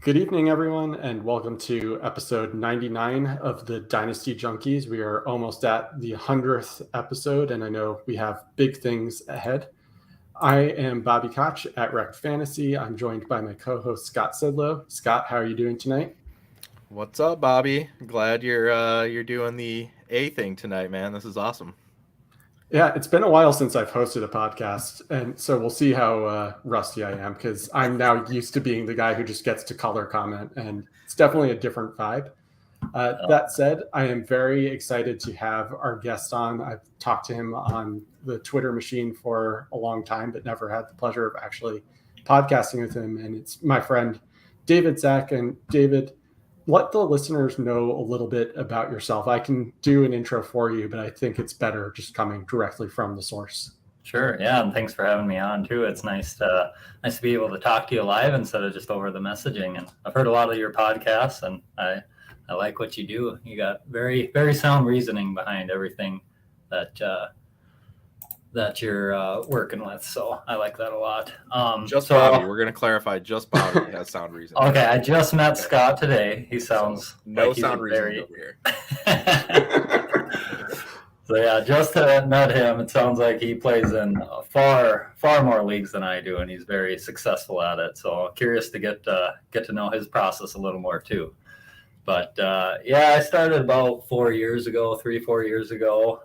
Good evening, everyone, and welcome to episode 99 of the Dynasty Junkies. We are almost at the 100th episode, and I know we have big things ahead. I am Bobby Koch at Wrecked Fantasy. I'm joined by my co-host Scott Sidlow. Scott, how are you doing tonight? What's up, Bobby? Glad you're doing the A thing tonight, man. This is awesome. Yeah, it's been a while since I've hosted a podcast, and so we'll see how rusty I am because I'm now used to being the guy who just gets to color comment, and it's definitely a different vibe. That said, I am very excited to have our guest on. I've talked to him on the Twitter machine for a long time, but never had the pleasure of actually podcasting with him. And it's my friend, David Zäch. And David, let the listeners know a little bit about yourself. I can do an intro for you, but I think it's better just coming directly from the source. Sure. Yeah. And thanks for having me on too. It's nice to be able to talk to you live instead of just over the messaging. And I've heard a lot of your podcasts, and I like what you do. You got very, very sound reasoning behind everything that you're working with. So I like that a lot. Bobby. We're going to clarify just Bobby has sound reasoning. Okay. I just met Scott today. He sounds no like sound reasoning over here. So yeah, just met him. It sounds like he plays in far more leagues than I do, and he's very successful at it. So curious to get to know his process a little more too. But yeah, I started about 4 years ago, 3-4 years ago.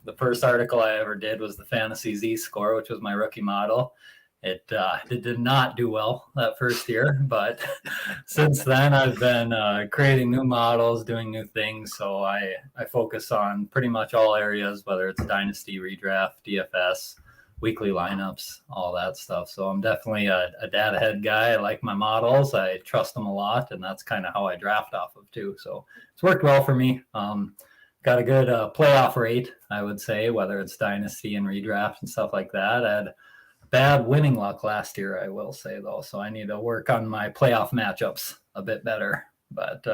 The first article I ever did was the Fantasy Z score, which was my rookie model. It did not do well that first year, but since then I've been creating new models, doing new things. So I focus on pretty much all areas, whether it's dynasty, redraft, DFS, weekly lineups, all that stuff. So I'm definitely a data head guy. I like my models. I trust them a lot, and that's kind of how I draft off of too. So it's worked well for me. Got a good playoff rate, I would say, whether it's dynasty and redraft and stuff like that. I had bad winning luck last year, I will say, though. So I need to work on my playoff matchups a bit better. But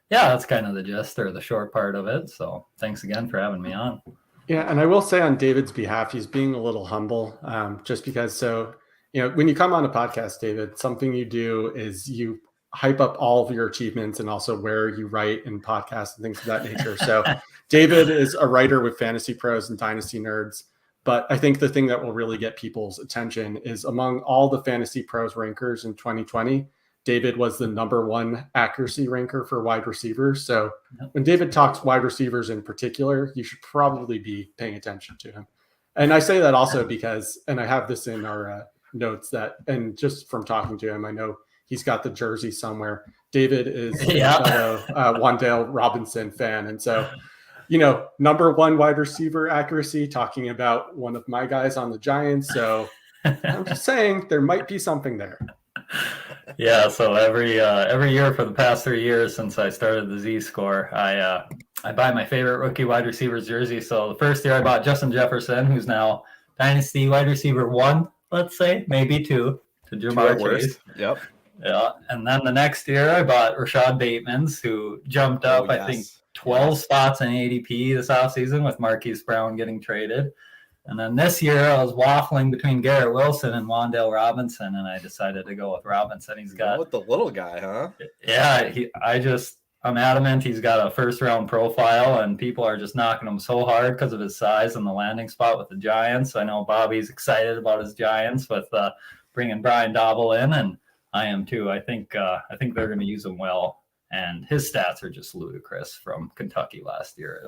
yeah, that's kind of the gist or the short part of it. So thanks again for having me on. Yeah, and I will say on David's behalf, he's being a little humble just because. So, when you come on a podcast, David, something you do is you hype up all of your achievements and also where you write and podcasts and things of that nature. So David is a writer with FantasyPros and Dynasty Nerds. But I think the thing that will really get people's attention is among all the Fantasy Pros rankers in 2020, David was the #1 accuracy ranker for wide receivers. So when David talks wide receivers in particular, you should probably be paying attention to him. And I say that also because, and I have this in our notes and just from talking to him, I know he's got the jersey somewhere. David is a fellow Wan'Dale Robinson fan. And so, #1 wide receiver accuracy, talking about one of my guys on the Giants. So I'm just saying there might be something there. Yeah, so every year for the past 3 years since I started the Z score, I buy my favorite rookie wide receivers jersey. So the first year I bought Justin Jefferson, who's now Dynasty wide receiver 1, let's say, maybe 2, to Jamar Chase. Yep. Yeah, and then the next year I bought Rashad Bateman's, who jumped up, I think, 12 spots in ADP this offseason with Marquis Brown getting traded. And then this year I was waffling between Garrett Wilson and Wan'Dale Robinson, and I decided to go with Robinson. He's got with the little guy, huh? Yeah, I'm adamant he's got a first-round profile, and people are just knocking him so hard because of his size and the landing spot with the Giants. I know Bobby's excited about his Giants with bringing Brian Dabble in, and I am too. I think they're going to use him well. And his stats are just ludicrous from Kentucky last year.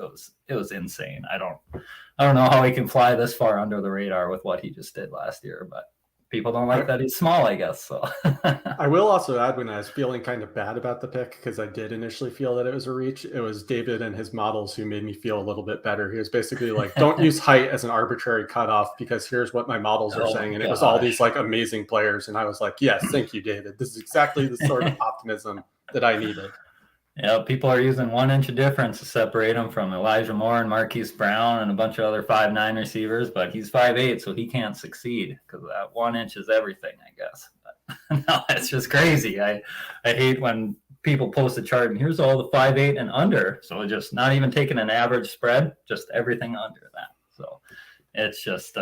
It was insane. I don't know how he can fly this far under the radar with what he just did last year, but people don't like that he's small, I guess. So I will also add, when I was feeling kind of bad about the pick, because I did initially feel that it was a reach, it was David and his models who made me feel a little bit better. He was basically like, don't use height as an arbitrary cutoff because here's what my models are saying. And it was all these like amazing players. And I was like, yes, thank you, David. This is exactly the sort of optimism that I needed. Yeah, people are using 1 inch of difference to separate him from Elijah Moore and Marquis Brown and a bunch of other 5'9" receivers, but he's 5'8", so he can't succeed because that 1 inch is everything, I guess. But no, it's just crazy. I hate when people post a chart and here's all the 5'8" and under, so just not even taking an average spread, just everything under that. So it's just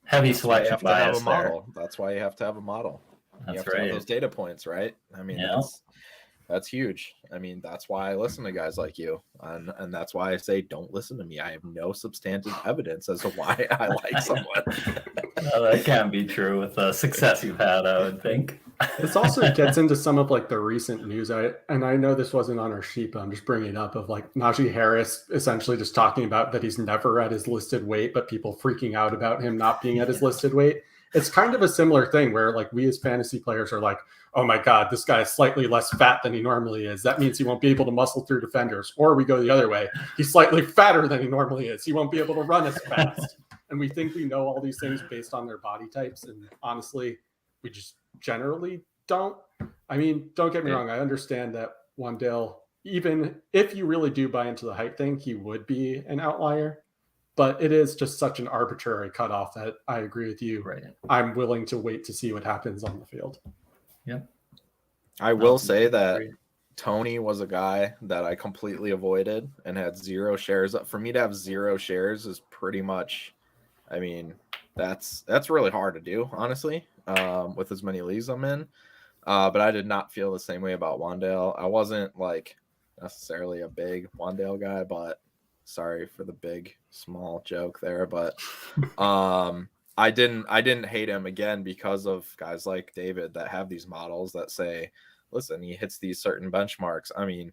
heavy selection bias there. That's why you have to have a model. That's have to have right. those data points, right? I mean, Yeah. that's huge. I mean, that's why I listen to guys like you, and that's why I say don't listen to me. I have no substantive evidence as to why I like someone. That can't be true with the success you've had, I would think. This also gets into some of like the recent news. I know this wasn't on our sheet, but I'm just bringing it up of like Najee Harris essentially just talking about that he's never at his listed weight, but people freaking out about him not being at his listed weight. It's kind of a similar thing where like we as fantasy players are like, oh my God, this guy is slightly less fat than he normally is. That means he won't be able to muscle through defenders. Or we go the other way. He's slightly fatter than he normally is. He won't be able to run as fast. And we think we know all these things based on their body types. And honestly, we just generally don't. I mean, don't get me wrong. I understand that Wan'Dale, even if you really do buy into the hype thing, he would be an outlier. But it is just such an arbitrary cutoff that I agree with you. Right. I'm willing to wait to see what happens on the field. Yep. I will say that Tony was a guy that I completely avoided and had 0 shares. For me to have 0 shares is pretty much, I mean, that's really hard to do, honestly, with as many leagues I'm in. But I did not feel the same way about Wan'Dale. I wasn't like necessarily a big Wan'Dale guy, but sorry for the big small joke there. But I didn't hate him again because of guys like David that have these models that say, listen, he hits these certain benchmarks. I mean,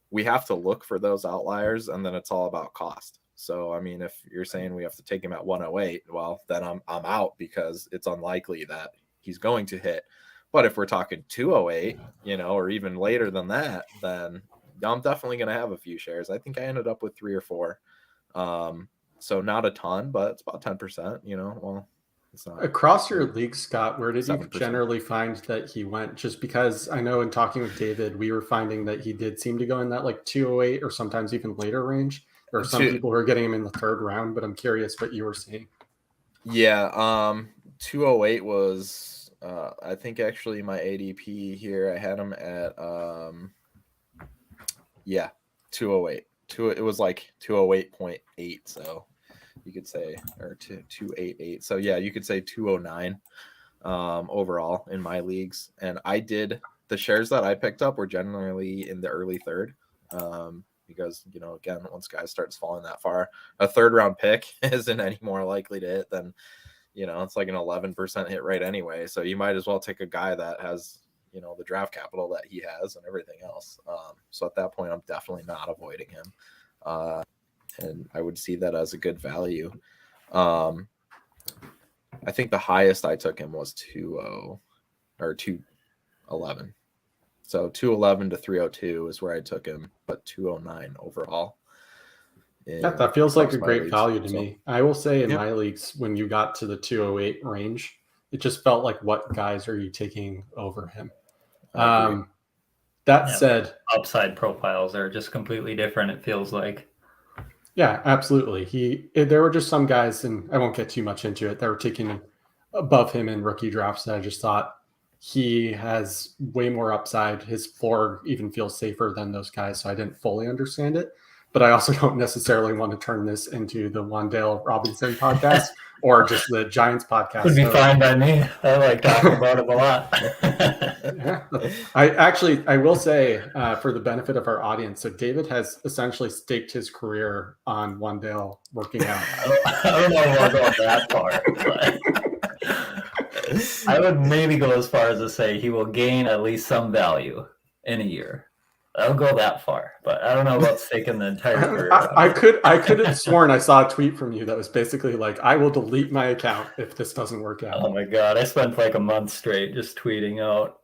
we have to look for those outliers, and then it's all about cost. So, I mean, if you're saying we have to take him at 108, well, then I'm out because it's unlikely that he's going to hit. But if we're talking 208, or even later than that, then I'm definitely going to have a few shares. I think I ended up with 3 or 4. So not a ton, but it's about 10%, well, it's not. Across your league, Scott, where did 7%. you generally find that he went? Just because I know in talking with David, we were finding that he did seem to go in that like 208 or sometimes even later range. There are some people who are getting him in the 3rd round, but I'm curious what you were seeing. Yeah. 208 was, I think actually my ADP here, I had him at, 208. It was like 208.8. So you could say, or 288. So yeah, you could say 209 overall in my leagues. And the shares that I picked up were generally in the early 3rd. Because, again, once guys starts falling that far, a 3rd round pick isn't any more likely to hit than, it's like an 11% hit rate anyway. So you might as well take a guy that has, the draft capital that he has and everything else. So at that point, I'm definitely not avoiding him. And I would see that as a good value. I think the highest I took him was 211. So 211 to 302 is where I took him, but 209 overall. That feels like a great value to me. I will say in my leagues, when you got to the 208 range, it just felt like, what guys are you taking over him? That said, upside profiles are just completely different, it feels like. Yeah, absolutely. There were just some guys, and I won't get too much into it, that were taking above him in rookie drafts that I just thought he has way more upside. His floor even feels safer than those guys, so I didn't fully understand it. But I also don't necessarily want to turn this into the Wan'Dale Robinson podcast or just the Giants podcast. Would be fine by me. I like talking about it a lot. I will say, for the benefit of our audience, so David has essentially staked his career on Wan'Dale working out. I don't know if I'll go that far, but I would maybe go as far as to say he will gain at least some value in a year. I would go that far, but I don't know about staking the entire career. I could have sworn I saw a tweet from you that was basically like, I will delete my account if this doesn't work out. Oh my God. I spent like a month straight just tweeting out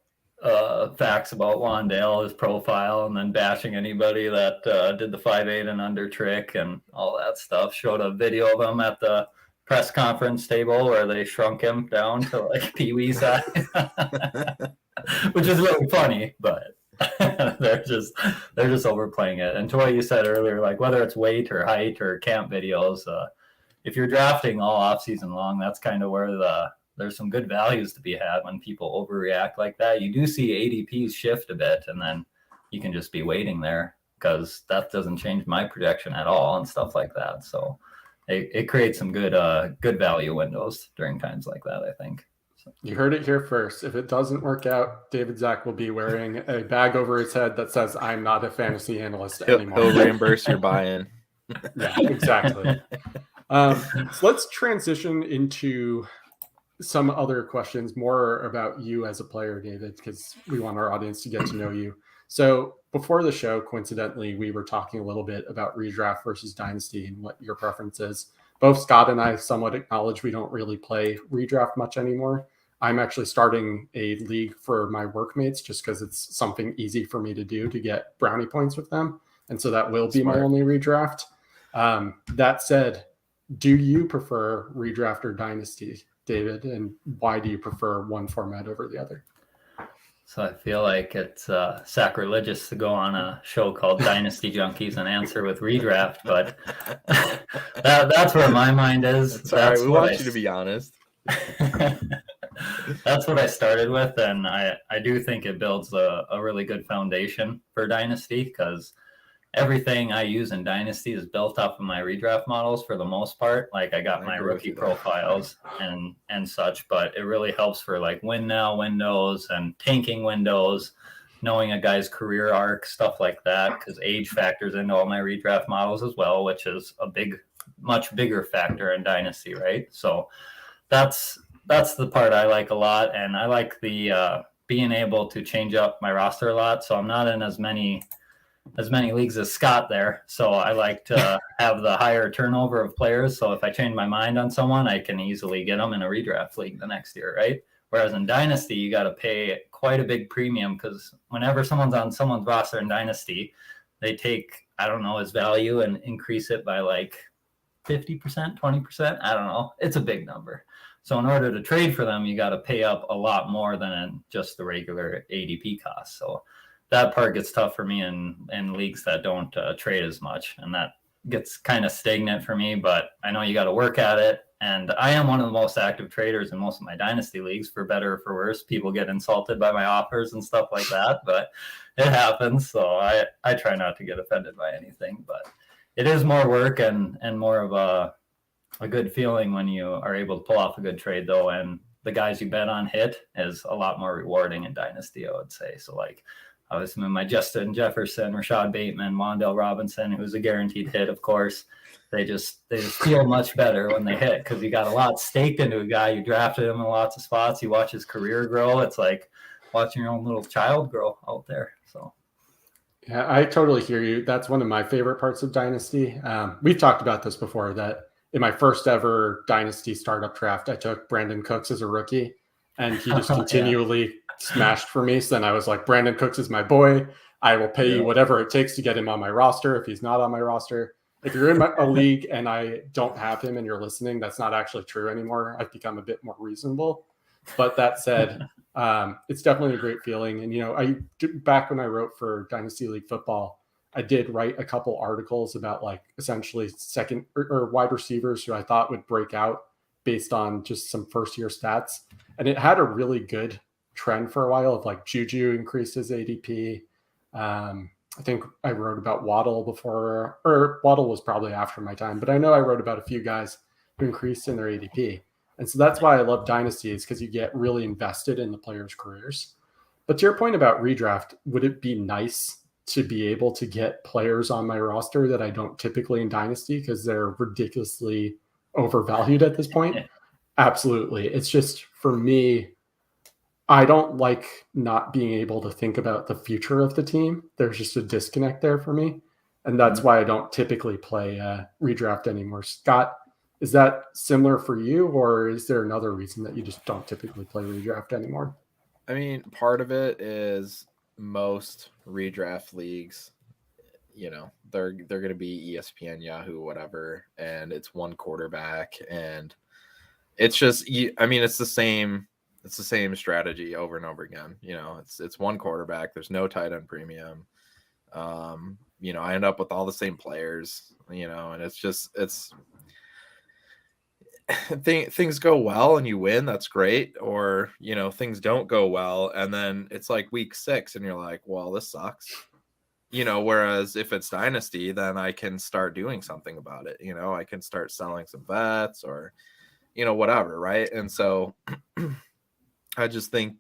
facts about Wan'Dale, his profile, and then bashing anybody that did the 5'8" and under trick and all that stuff. Showed a video of him at the press conference table where they shrunk him down to like Pee-wee size, which is really funny, but they're just overplaying it. And to what you said earlier, like whether it's weight or height or camp videos, if you're drafting all off season long, that's kind of where there's some good values to be had when people overreact like that. You do see ADPs shift a bit, and then you can just be waiting there because that doesn't change my projection at all and stuff like that. So it creates some good value windows during times like that, I think. You heard it here first. If it doesn't work out, David Zäch will be wearing a bag over his head that says, "I'm not a fantasy analyst anymore." He'll reimburse your buy-in. Yeah, exactly. So let's transition into some other questions, more about you as a player, David, because we want our audience to get to know you. So before the show, coincidentally, we were talking a little bit about redraft versus dynasty and what your preference is. Both Scott and I somewhat acknowledge we don't really play redraft much anymore. I'm actually starting a league for my workmates just because it's something easy for me to do to get brownie points with them. And so that will be my only redraft. That said, do you prefer redraft or dynasty, David? And why do you prefer one format over the other? So I feel like it's sacrilegious to go on a show called Dynasty Junkies and answer with redraft, but that's where my mind is. Sorry, we want you to be honest. That's what I started with, and I do think it builds a really good foundation for Dynasty, because everything I use in Dynasty is built off of my redraft models for the most part. Like I got my rookie profiles and such, but it really helps for like win now windows and tanking windows, knowing a guy's career arc, stuff like that, because age factors into all my redraft models as well, which is a much bigger factor in Dynasty, right? So that's the part I like a lot, and I like the being able to change up my roster a lot. So I'm not in as many leagues as Scott there. So I like to have the higher turnover of players. So if I change my mind on someone, I can easily get them in a redraft league the next year, right? Whereas in Dynasty, you got to pay quite a big premium, because whenever someone's on someone's roster in Dynasty, they take, I don't know, his value and increase it by like 50%, 20%. I don't know. It's a big number. So in order to trade for them, you got to pay up a lot more than just the regular ADP cost. So that part gets tough for me in leagues that don't trade as much, and that gets kind of stagnant for me, but I know you got to work at it. And I am one of the most active traders in most of my dynasty leagues, for better or for worse. People get insulted by my offers and stuff like that, but it happens. So I try not to get offended by anything, but it is more work and more of a good feeling when you are able to pull off a good trade, though. And the guys you bet on hit is a lot more rewarding in dynasty, I would say. So like, I was in my Justin Jefferson, Rashad Bateman, Wan'Dale Robinson, who's a guaranteed hit, of course. They just feel much better when they hit, because you got a lot staked into a guy. You drafted him in lots of spots. You watch his career grow. It's like watching your own little child grow out there. So, yeah, I totally hear you. That's one of my favorite parts of Dynasty. We've talked about this before, that in my first ever Dynasty startup draft, I took Brandon Cooks as a rookie, and he just continually smashed for me. So then I was like, Brandon Cooks is my boy. I will pay you whatever it takes to get him on my roster if he's not on my roster. If you're in a league and I don't have him and you're listening, that's not actually true anymore. I've become a bit more reasonable. But that said, it's definitely a great feeling. And, back when I wrote for Dynasty League Football, I did write a couple articles about like essentially second or wide receivers who I thought would break out based on just some first year stats. And it had a really good trend for a while of like Juju increased his ADP. I think I wrote about Waddle before, or Waddle was probably after my time, but I know I wrote about a few guys who increased in their ADP. And so that's why I love Dynasty, is because you get really invested in the players' careers. But to your point about redraft, would it be nice to be able to get players on my roster that I don't typically in Dynasty because they're ridiculously overvalued at this point? Absolutely. It's just, for me, I don't like not being able to think about the future of the team. There's just a disconnect there for me. And that's why I don't typically play redraft anymore. Scott, is that similar for you, or is there another reason that you just don't typically play redraft anymore? I mean, part of it is most redraft leagues, they're going to be ESPN, Yahoo, whatever, and it's one quarterback, and it's just, it's the same strategy over and over again. It's one quarterback. There's no tight end premium. I end up with all the same players, and things go well and you win. That's great. Or, things don't go well. And then it's like week 6 and you're like, well, this sucks. Whereas if it's Dynasty, then I can start doing something about it. I can start selling some bets or, whatever. Right. And so I just think,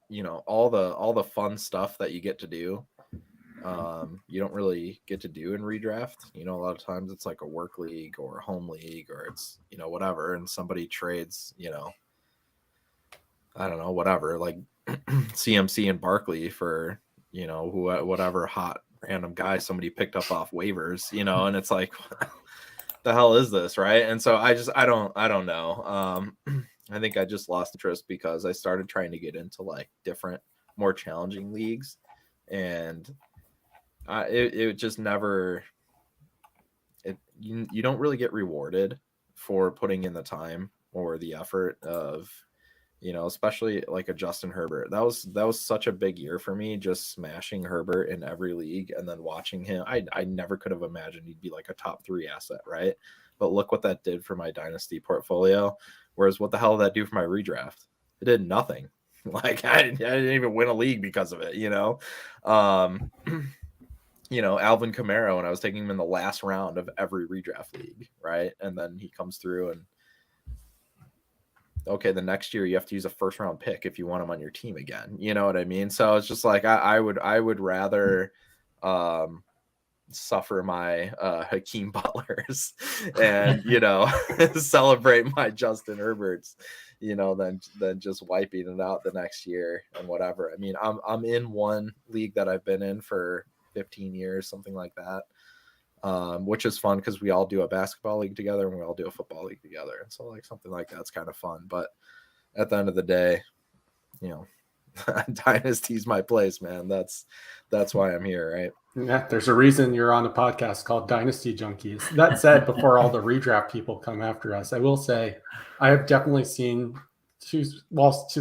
all the fun stuff that you get to do, you don't really get to do in redraft. A lot of times it's like a work league or a home league, or it's, whatever. And somebody trades, I don't know, whatever, like CMC and Barkley for, whatever hot random guy somebody picked up off waivers, and it's like, what the hell is this, right? And so I don't know. I think I just lost interest because I started trying to get into like different, more challenging leagues, and it just never. You don't really get rewarded for putting in the time or the effort of, especially like a Justin Herbert. That was such a big year for me, just smashing Herbert in every league and then watching him. I never could have imagined he'd be like a top 3 asset, right? But look what that did for my dynasty portfolio. Whereas what the hell did that do for my redraft? It did nothing. Like I didn't even win a league because of it, Alvin Kamara, when I was taking him in the last round of every redraft league, right? And then he comes through and okay, the next year you have to use a first round pick if you want him on your team again. You know what I mean? So it's just like I would rather suffer my Hakeem Butlers and celebrate my Justin Herberts, than just wiping it out the next year and whatever. I mean, I'm in one league that I've been in for 15 years, something like that, which is fun because we all do a basketball league together and we all do a football league together, and so like something like that's kind of fun. But at the end of the day, Dynasty's my place, man. That's why I'm here, right? Yeah, there's a reason you're on a podcast called Dynasty Junkies. That said, before all the redraft people come after us, I will say I have definitely seen, to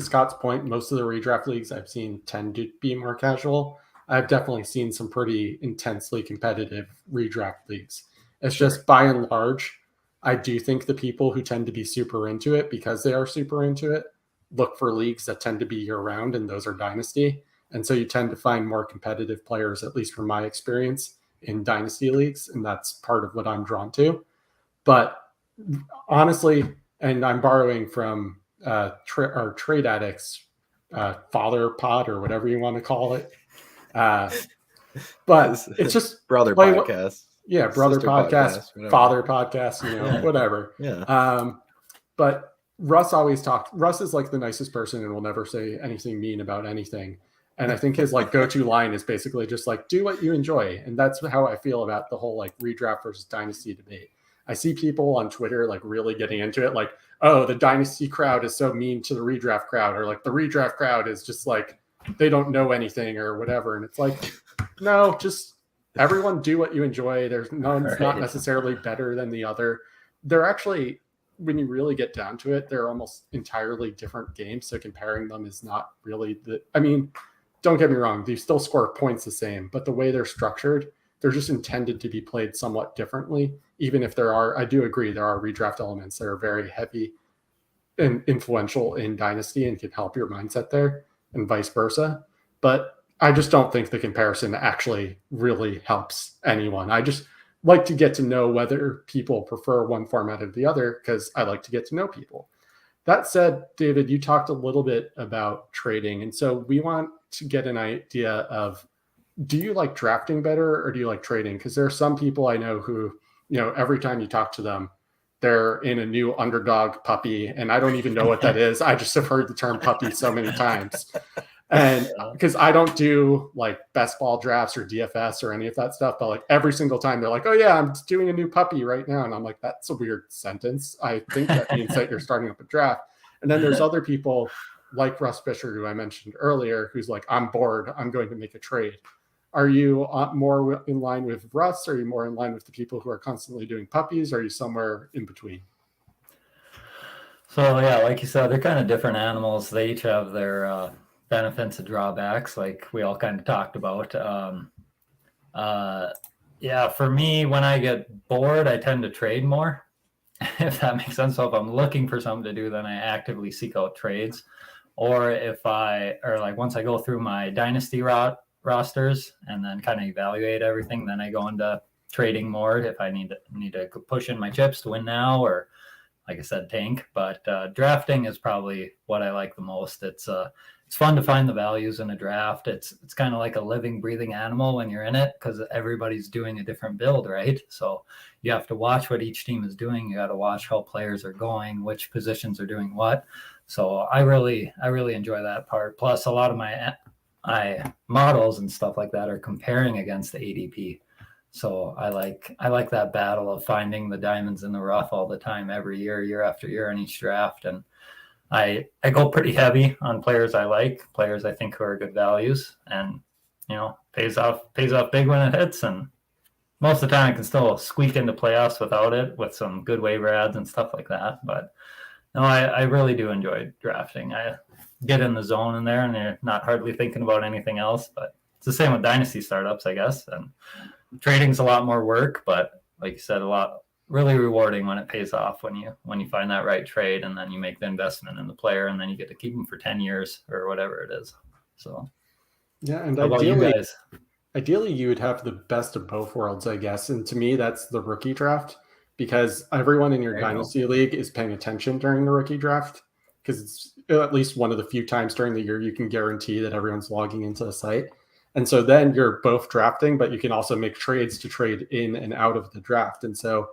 Scott's point, most of the redraft leagues I've seen tend to be more casual. I've definitely seen some pretty intensely competitive redraft leagues. It's just by and large, I do think the people who tend to be super into it because they are super into it look for leagues that tend to be year round, and those are dynasty. And so you tend to find more competitive players, at least from my experience, in dynasty leagues. And that's part of what I'm drawn to. But honestly, and I'm borrowing from our Trade Addicts father pod or whatever you want to call it. But it's just brother podcast. Brother podcast, father podcast, whatever. Yeah. But Russ is like the nicest person and will never say anything mean about anything. And I think his like go-to line is basically just like, do what you enjoy. And that's how I feel about the whole like redraft versus dynasty debate. I see people on Twitter like really getting into it, like, oh, the dynasty crowd is so mean to the redraft crowd, or like the redraft crowd is just like, they don't know anything or whatever. And it's like, no, just everyone do what you enjoy. There's one's not necessarily better than the other. They're actually, when you really get down to it, they're almost entirely different games. So comparing them is not really don't get me wrong, they still score points the same, but the way they're structured, they're just intended to be played somewhat differently. Even if I do agree, there are redraft elements that are very heavy and influential in Dynasty and can help your mindset there, and vice versa. But I just don't think the comparison actually really helps anyone. I just like to get to know whether people prefer one format or the other, because I like to get to know people. That said, David, you talked a little bit about trading. And so we want to get an idea of, do you like drafting better or do you like trading? Because there are some people I know who, every time you talk to them, they're in a new underdog puppy. And I don't even know what that is. I just have heard the term puppy so many times. And because I don't do like best ball drafts or DFS or any of that stuff, but like every single time they're like, oh yeah, I'm doing a new puppy right now. And I'm like, that's a weird sentence. I think that means that you're starting up a draft. And then there's other people like Russ Fisher, who I mentioned earlier, who's like, I'm bored, I'm going to make a trade. Are you more in line with Russ? Or are you more in line with the people who are constantly doing puppies? Or are you somewhere in between? So yeah, like you said, they're kind of different animals. They each have their benefits and drawbacks, like we all kind of talked about. Yeah, for me, when I get bored, I tend to trade more, if that makes sense. So if I'm looking for something to do, then I actively seek out trades. Or once I go through my dynasty rosters and then kind of evaluate everything, then I go into trading more if I need to push in my chips to win now, or like I said, tank. But drafting is probably what I like the most. It's it's fun to find the values in a draft. It's kind of like a living, breathing animal when you're in it, because everybody's doing a different build, right? So you have to watch what each team is doing. You got to watch how players are going, which positions are doing what. So I really enjoy that part. Plus, a lot of my models and stuff like that are comparing against the ADP. So I like that battle of finding the diamonds in the rough all the time, every year after year in each draft. And I go pretty heavy on players I like, players I think who are good values, and pays off big when it hits. And most of the time I can still squeak into playoffs without it, with some good waiver ads and stuff like that. But no, I really do enjoy drafting. I get in the zone in there and you're not hardly thinking about anything else. But it's the same with dynasty startups, I guess. And trading's a lot more work, but like you said, a lot really rewarding when it pays off, when you find that right trade, and then you make the investment in the player, and then you get to keep them for 10 years or whatever it is. So yeah, and how about you guys? Ideally you would have the best of both worlds, I guess. And to me, that's the rookie draft, because everyone in your dynasty league is paying attention during the rookie draft, because it's at least one of the few times during the year you can guarantee that everyone's logging into the site. And so then you're both drafting, but you can also make trades to trade in and out of the draft. And so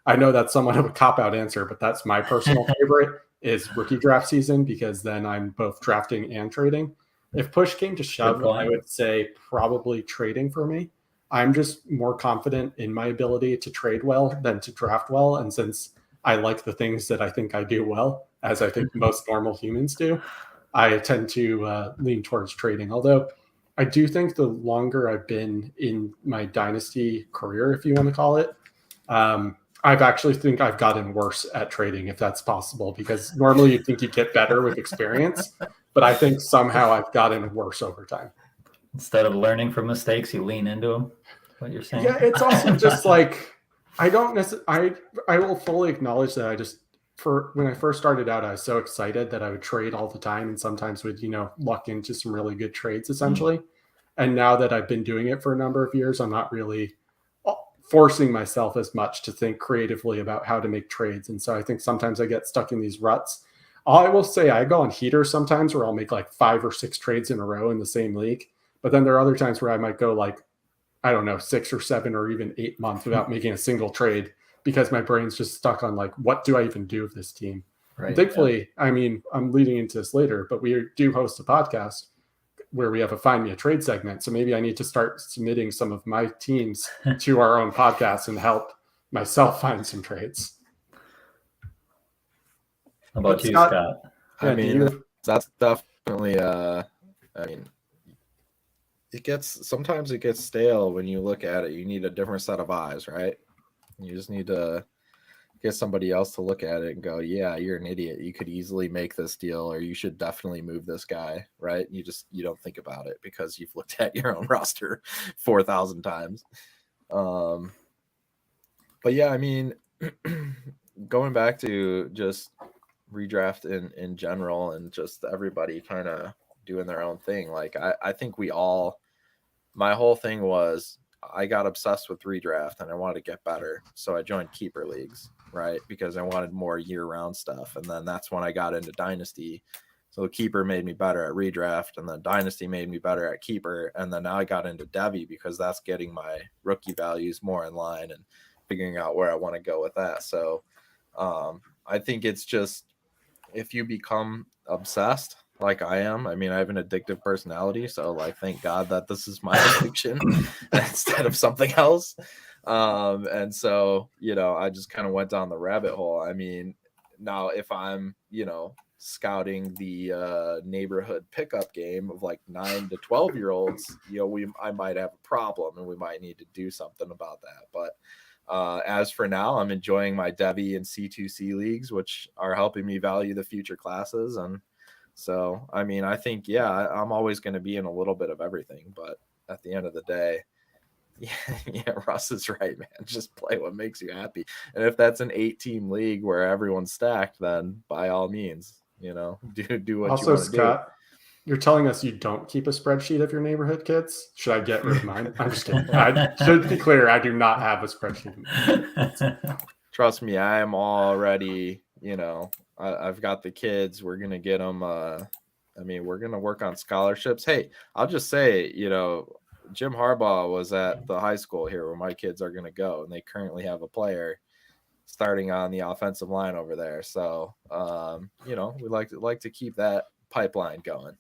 I know that's somewhat of a cop-out answer, but that's my personal favorite is rookie draft season, because then I'm both drafting and trading. If push came to shove, I would say probably trading for me. I'm just more confident in my ability to trade well than to draft well. And since I like the things that I think I do well, as I think most normal humans do, I tend to lean towards trading. Although I do think the longer I've been in my dynasty career, if you want to call it, I've actually think I've gotten worse at trading, if that's possible, because normally you'd think you'd get better with experience, but I think somehow I've gotten worse over time. Instead of learning from mistakes, you lean into them. What you're saying? Yeah, it's also just like, I don't necessarily, I will fully acknowledge that when I first started out, I was so excited that I would trade all the time, and sometimes would, luck into some really good trades essentially. And now that I've been doing it for a number of years, I'm not really forcing myself as much to think creatively about how to make trades. And so I think sometimes I get stuck in these ruts. I will say I go on heaters sometimes where I'll make like 5 or 6 trades in a row in the same league. But then there are other times where I might go like, I don't know, 6 or 7 or even 8 months without making a single trade, because my brain's just stuck on like, what do I even do with this team? Right. Thankfully, I mean, I'm leading into this later, but we do host a podcast where we have a Find Me a Trade segment. So maybe I need to start submitting some of my teams to our own podcast and help myself find some trades. How about you, Scott? I mean, that's definitely, sometimes it gets stale when you look at it. You need a different set of eyes, right? You just need to get somebody else to look at it and go, yeah, you're an idiot. You could easily make this deal, or you should definitely move this guy, right? You don't think about it because you've looked at your own roster 4,000 times. But yeah, I mean, going back to just redraft in general and just everybody kind of doing their own thing. Like I think my whole thing was I got obsessed with redraft and I wanted to get better. So I joined keeper leagues, right? Because I wanted more year-round stuff. And then that's when I got into dynasty. So keeper made me better at redraft, and then dynasty made me better at keeper. And then now I got into Devy because that's getting my rookie values more in line and figuring out where I want to go with that. So I think it's just, if you become obsessed like I am, I mean, I have an addictive personality, so like, thank God that this is my addiction instead of something else. And so, I just kind of went down the rabbit hole. I mean, now if I'm, scouting the neighborhood pickup game of like 9 to 12-year-olds, I might have a problem and we might need to do something about that. But as for now, I'm enjoying my Devy and C2C leagues, which are helping me value the future classes. And so, I mean, I think, yeah, I'm always going to be in a little bit of everything. But at the end of the day, yeah, Russ is right, man. Just play what makes you happy. And if that's an 8-team league where everyone's stacked, then by all means, do what you want to do. Also, Scott, you're telling us you don't keep a spreadsheet of your neighborhood kids? Should I get rid of mine? I'm just kidding. I should be clear, I do not have a spreadsheet. Trust me, I am already, I've got the kids. We're going to get them I mean, we're going to work on scholarships. Hey, I'll just say, Jim Harbaugh was at the high school here where my kids are going to go, and they currently have a player starting on the offensive line over there. So, we like to keep that pipeline going.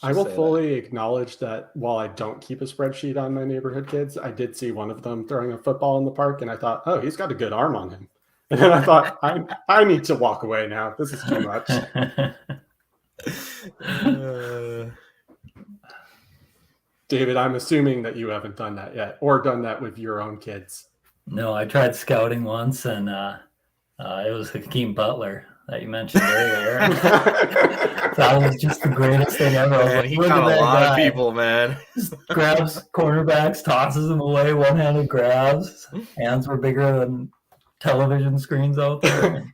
I will fully acknowledge that while I don't keep a spreadsheet on my neighborhood kids, I did see one of them throwing a football in the park, and I thought, oh, he's got a good arm on him. And then I thought, I need to walk away now. This is too much. David, I'm assuming that you haven't done that yet, or done that with your own kids. No, I tried scouting once, and it was Hakeem Butler that you mentioned earlier. That was just the greatest thing ever. Man, he got a lot of people, man. Grabs cornerbacks, tosses them away, one-handed grabs. Hands were bigger than television screens out there.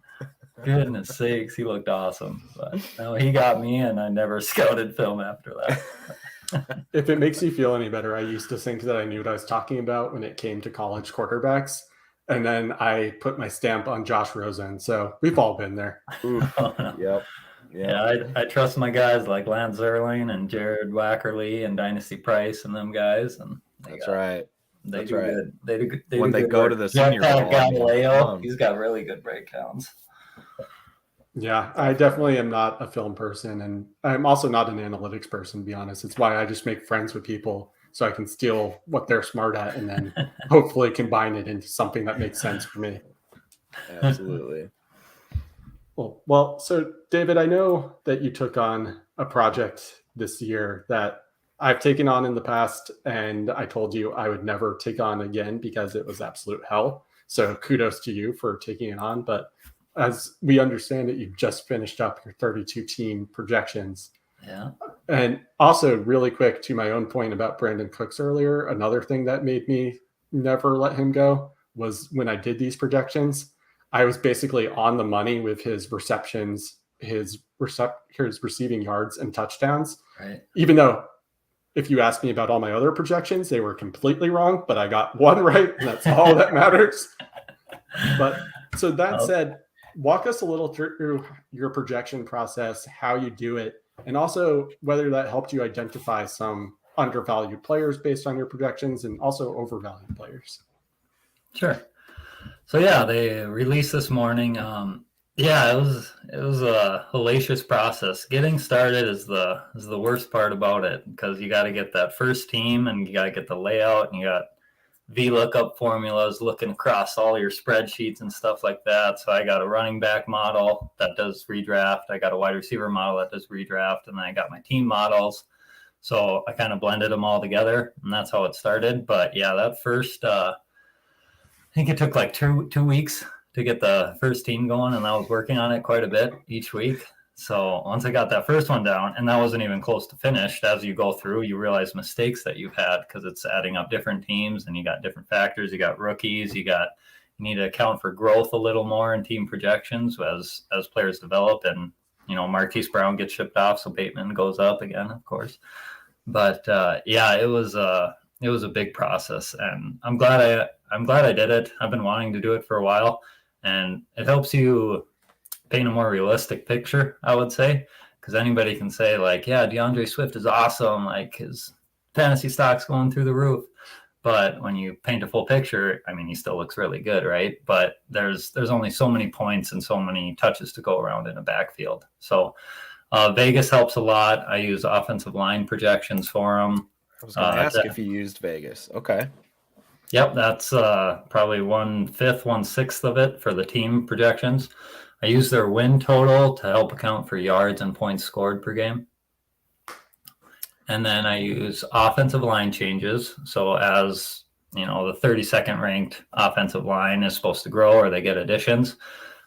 Goodness sakes, he looked awesome. But no, he got me, and I never scouted film after that. If it makes you feel any better, I used to think that I knew what I was talking about when it came to college quarterbacks. And then I put my stamp on Josh Rosen. So we've all been there. Yep. Yeah, I trust my guys like Lance Zerling and Jared Wackerly and Dynasty Price and them guys. And that's right. They do good. They do good. When they go to the senior bowl, Galileo, he's got really good breakdowns. Yeah, I definitely am not a film person, and I'm also not an analytics person, to be honest. It's why I just make friends with people so I can steal what they're smart at and then hopefully combine it into something that makes sense for me. Absolutely. Well, so David, I know that you took on a project this year that I've taken on in the past, and I told you I would never take on again because it was absolute hell. So kudos to you for taking it on. But as we understand it, you've just finished up your 32-team projections. Yeah. And also, really quick, to my own point about Brandon Cooks earlier, another thing that made me never let him go was when I did these projections, I was basically on the money with his receptions, his receiving yards and touchdowns. Right. Even though if you ask me about all my other projections, they were completely wrong, but I got one right, and that's all that matters. But so that said, walk us a little through your projection process, how you do it, and also whether that helped you identify some undervalued players based on your projections and also overvalued players. Sure. So yeah, they released this morning. It was a hellacious process. Getting started is the worst part about it, because you got to get that first team and you got to get the layout, and you got VLOOKUP formulas looking across all your spreadsheets and stuff like that. So I got a running back model that does redraft. I got a wide receiver model that does redraft. And then I got my team models. So I kind of blended them all together, and that's how it started. But yeah, that first, I think it took like two weeks to get the first team going, and I was working on it quite a bit each week. So once I got that first one down, and that wasn't even close to finished, as you go through, you realize mistakes that you've had because it's adding up different teams, and you got different factors. You got rookies. You need to account for growth a little more in team projections as players develop. And, Marquis Brown gets shipped off, so Bateman goes up again, of course. But it was a big process, and I'm glad I did it. I've been wanting to do it for a while, and it helps you paint a more realistic picture, I would say, because anybody can say like, yeah, DeAndre Swift is awesome, like his fantasy stock's going through the roof. But when you paint a full picture, I mean, he still looks really good, right? But there's only so many points and so many touches to go around in a backfield. So Vegas helps a lot. I use offensive line projections for them. I was going to ask if you used Vegas. Okay. Yep, that's probably 1/5, 1/6 of it for the team projections. I use their win total to help account for yards and points scored per game. And then I use offensive line changes. So as the 32nd ranked offensive line is supposed to grow, or they get additions,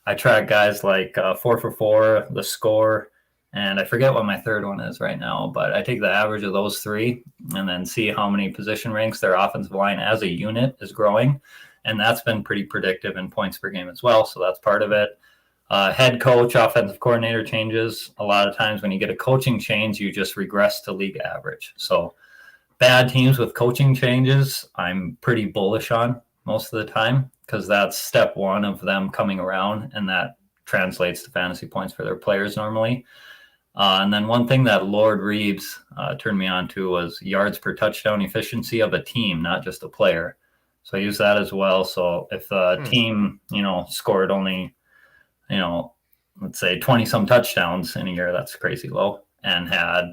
I track guys like 4-for-4, the score, and I forget what my third one is right now, but I take the average of those three and then see how many position ranks their offensive line as a unit is growing. And that's been pretty predictive in points per game as well. So that's part of it. Head coach, offensive coordinator changes. A lot of times when you get a coaching change, you just regress to league average. So bad teams with coaching changes, I'm pretty bullish on most of the time, because that's step one of them coming around, and that translates to fantasy points for their players normally. And then one thing that Lord Reeves turned me on to was yards per touchdown efficiency of a team, not just a player. So I use that as well. So if a team, scored only, let's say 20 some touchdowns in a year, that's crazy low, and had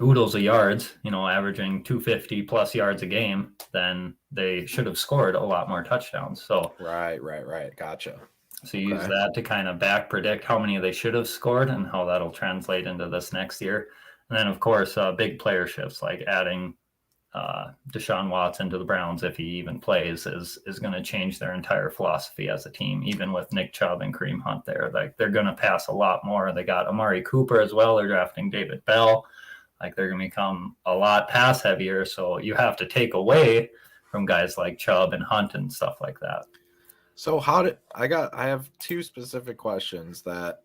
oodles of yards, averaging 250 plus yards a game, then they should have scored a lot more touchdowns. So right. Gotcha. So you use that to kind of back predict how many they should have scored and how that'll translate into this next year. And then, of course, big player shifts like adding Deshaun Watson to the Browns, if he even plays, is going to change their entire philosophy as a team. Even with Nick Chubb and Kareem Hunt there, like they're going to pass a lot more. They got Amari Cooper as well. They're drafting David Bell. Like they're going to become a lot pass heavier. So you have to take away from guys like Chubb and Hunt and stuff like that. So I have two specific questions that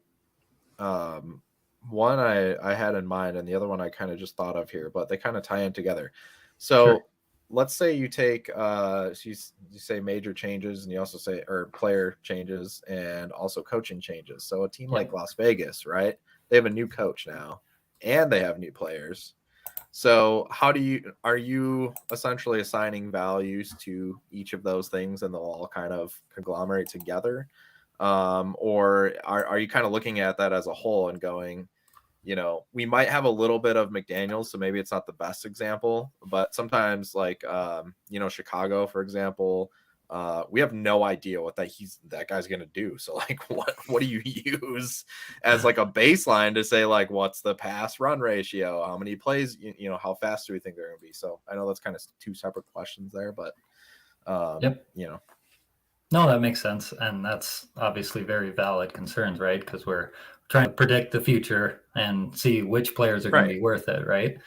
one I had in mind and the other one I kind of just thought of here, but they kind of tie in together. So sure. Let's say you take you say major changes and you also say or player changes and also coaching changes. So a team like Las Vegas, right? They have a new coach now and they have new players. So are you essentially assigning values to each of those things and they'll all kind of conglomerate together? Or are you kind of looking at that as a whole and going, we might have a little bit of McDaniels, so maybe it's not the best example, but sometimes like, Chicago, for example, we have no idea what that guy's going to do. So like, what do you use as like a baseline to say like, what's the pass run ratio? How many plays, how fast do we think they're going to be? So I know that's kind of two separate questions there, but No, that makes sense. And that's obviously very valid concerns, right? Because we're trying to predict the future and see which players are going to be worth it, right?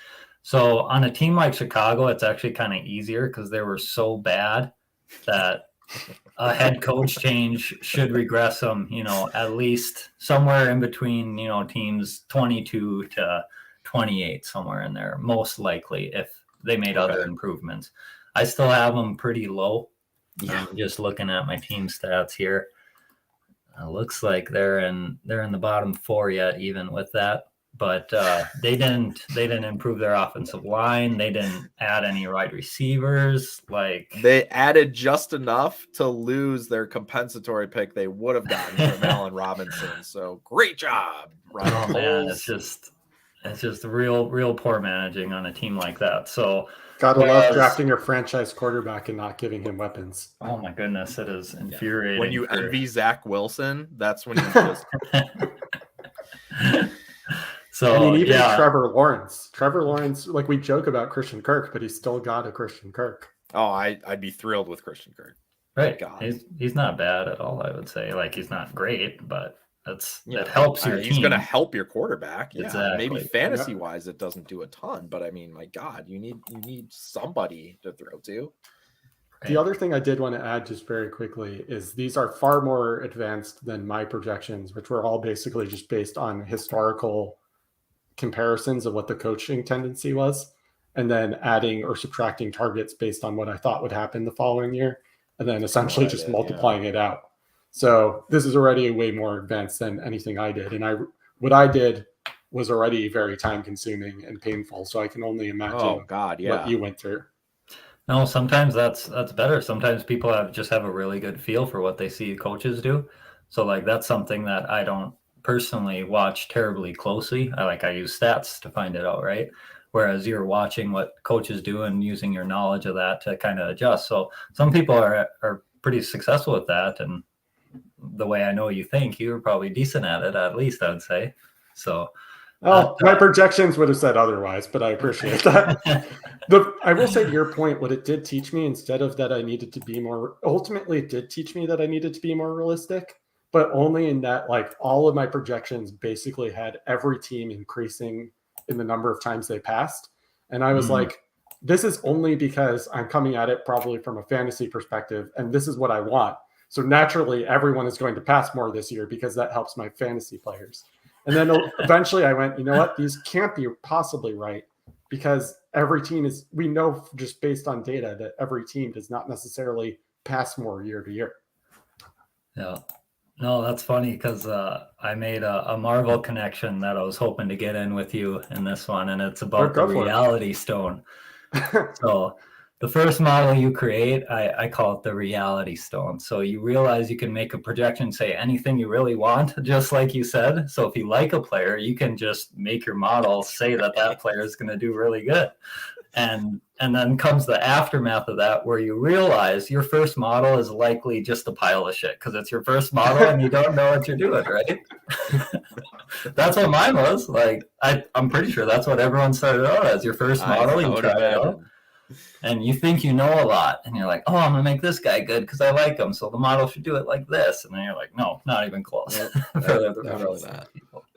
So on a team like Chicago, it's actually kind of easier because they were so bad that a head coach change should regress them, at least somewhere in between, teams 22 to 28, somewhere in there, most likely, if they made other improvements. I still have them pretty low. Yeah. Just looking at my team stats here, it looks like they're in the bottom four yet, even with that. But they didn't improve their offensive line. They didn't add any wide receivers. Like they added just enough to lose their compensatory pick they would have gotten from Allen Robinson. So great job, Ryan man, it's just real poor managing on a team like that. So gotta love drafting your franchise quarterback and not giving him weapons. Oh my goodness, it is infuriating. When you envy Zach Wilson, that's when you just. So I mean, even Trevor Lawrence, like we joke about Christian Kirk, but he's still got a Christian Kirk. Oh, I'd be thrilled with Christian Kirk. Right. God. He's not bad at all, I would say. Like he's not great, but that helps your team. He's going to help your quarterback. Yeah, exactly. Maybe fantasy wise, it doesn't do a ton, but I mean, my God, you need somebody to throw to. The other thing I did want to add just very quickly is these are far more advanced than my projections, which were all basically just based on historical comparisons of what the coaching tendency was, and then adding or subtracting targets based on what I thought would happen the following year, and then essentially just multiplying it out. So this is already way more advanced than anything I did. And what I did was already very time consuming and painful. So I can only imagine what you went through. No, sometimes that's better. Sometimes people just have a really good feel for what they see coaches do. So like that's something that I don't personally watch terribly closely. I use stats to find it out, right? Whereas you're watching what coaches do and using your knowledge of that to kind of adjust. So some people are pretty successful with that. And the way I know you think, you're probably decent at it, at least I'd say. So my projections would have said otherwise, but I appreciate that. I will say to your point, what it did teach me, instead of that I needed to be more, ultimately it did teach me that I needed to be more realistic, but only in that like all of my projections basically had every team increasing in the number of times they passed. And I was like, this is only because I'm coming at it probably from a fantasy perspective, and this is what I want. So naturally, everyone is going to pass more this year because that helps my fantasy players. And then eventually I went, you know what? These can't be possibly right, because every team we know just based on data that every team does not necessarily pass more year to year. Yeah. No, that's funny because I made a Marvel connection that I was hoping to get in with you in this one, and it's about the Go for it. reality stone. So the first model you create, I call it the reality stone. So you realize you can make a projection, say anything you really want, just like you said. So if you like a player, you can just make your model say that player is going to do really good. And then comes the aftermath of that, where you realize your first model is likely just a pile of shit because it's your first model and you don't know what you're doing, right? That's what mine was. Like I'm pretty sure that's what everyone started out as. Your first model, you try it out, and you think you know a lot, and you're like, "Oh, I'm gonna make this guy good because I like him, so the model should do it like this." And then you're like, "No, not even close."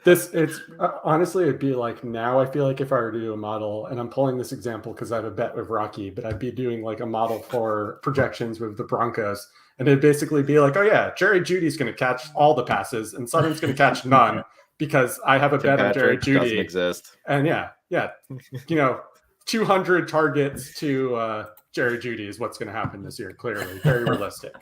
It's honestly, it'd be like now. I feel like if I were to do a model, and I'm pulling this example because I have a bet with Rocky, but I'd be doing like a model for projections with the Broncos, and it'd basically be like, "Oh yeah, Jerry Jeudy's going to catch all the passes, and Sutton's going to catch none." Because I have a bet on Jerry Jeudy. Doesn't exist. And yeah, 200 targets to Jerry Jeudy is what's going to happen this year. Clearly, very realistic.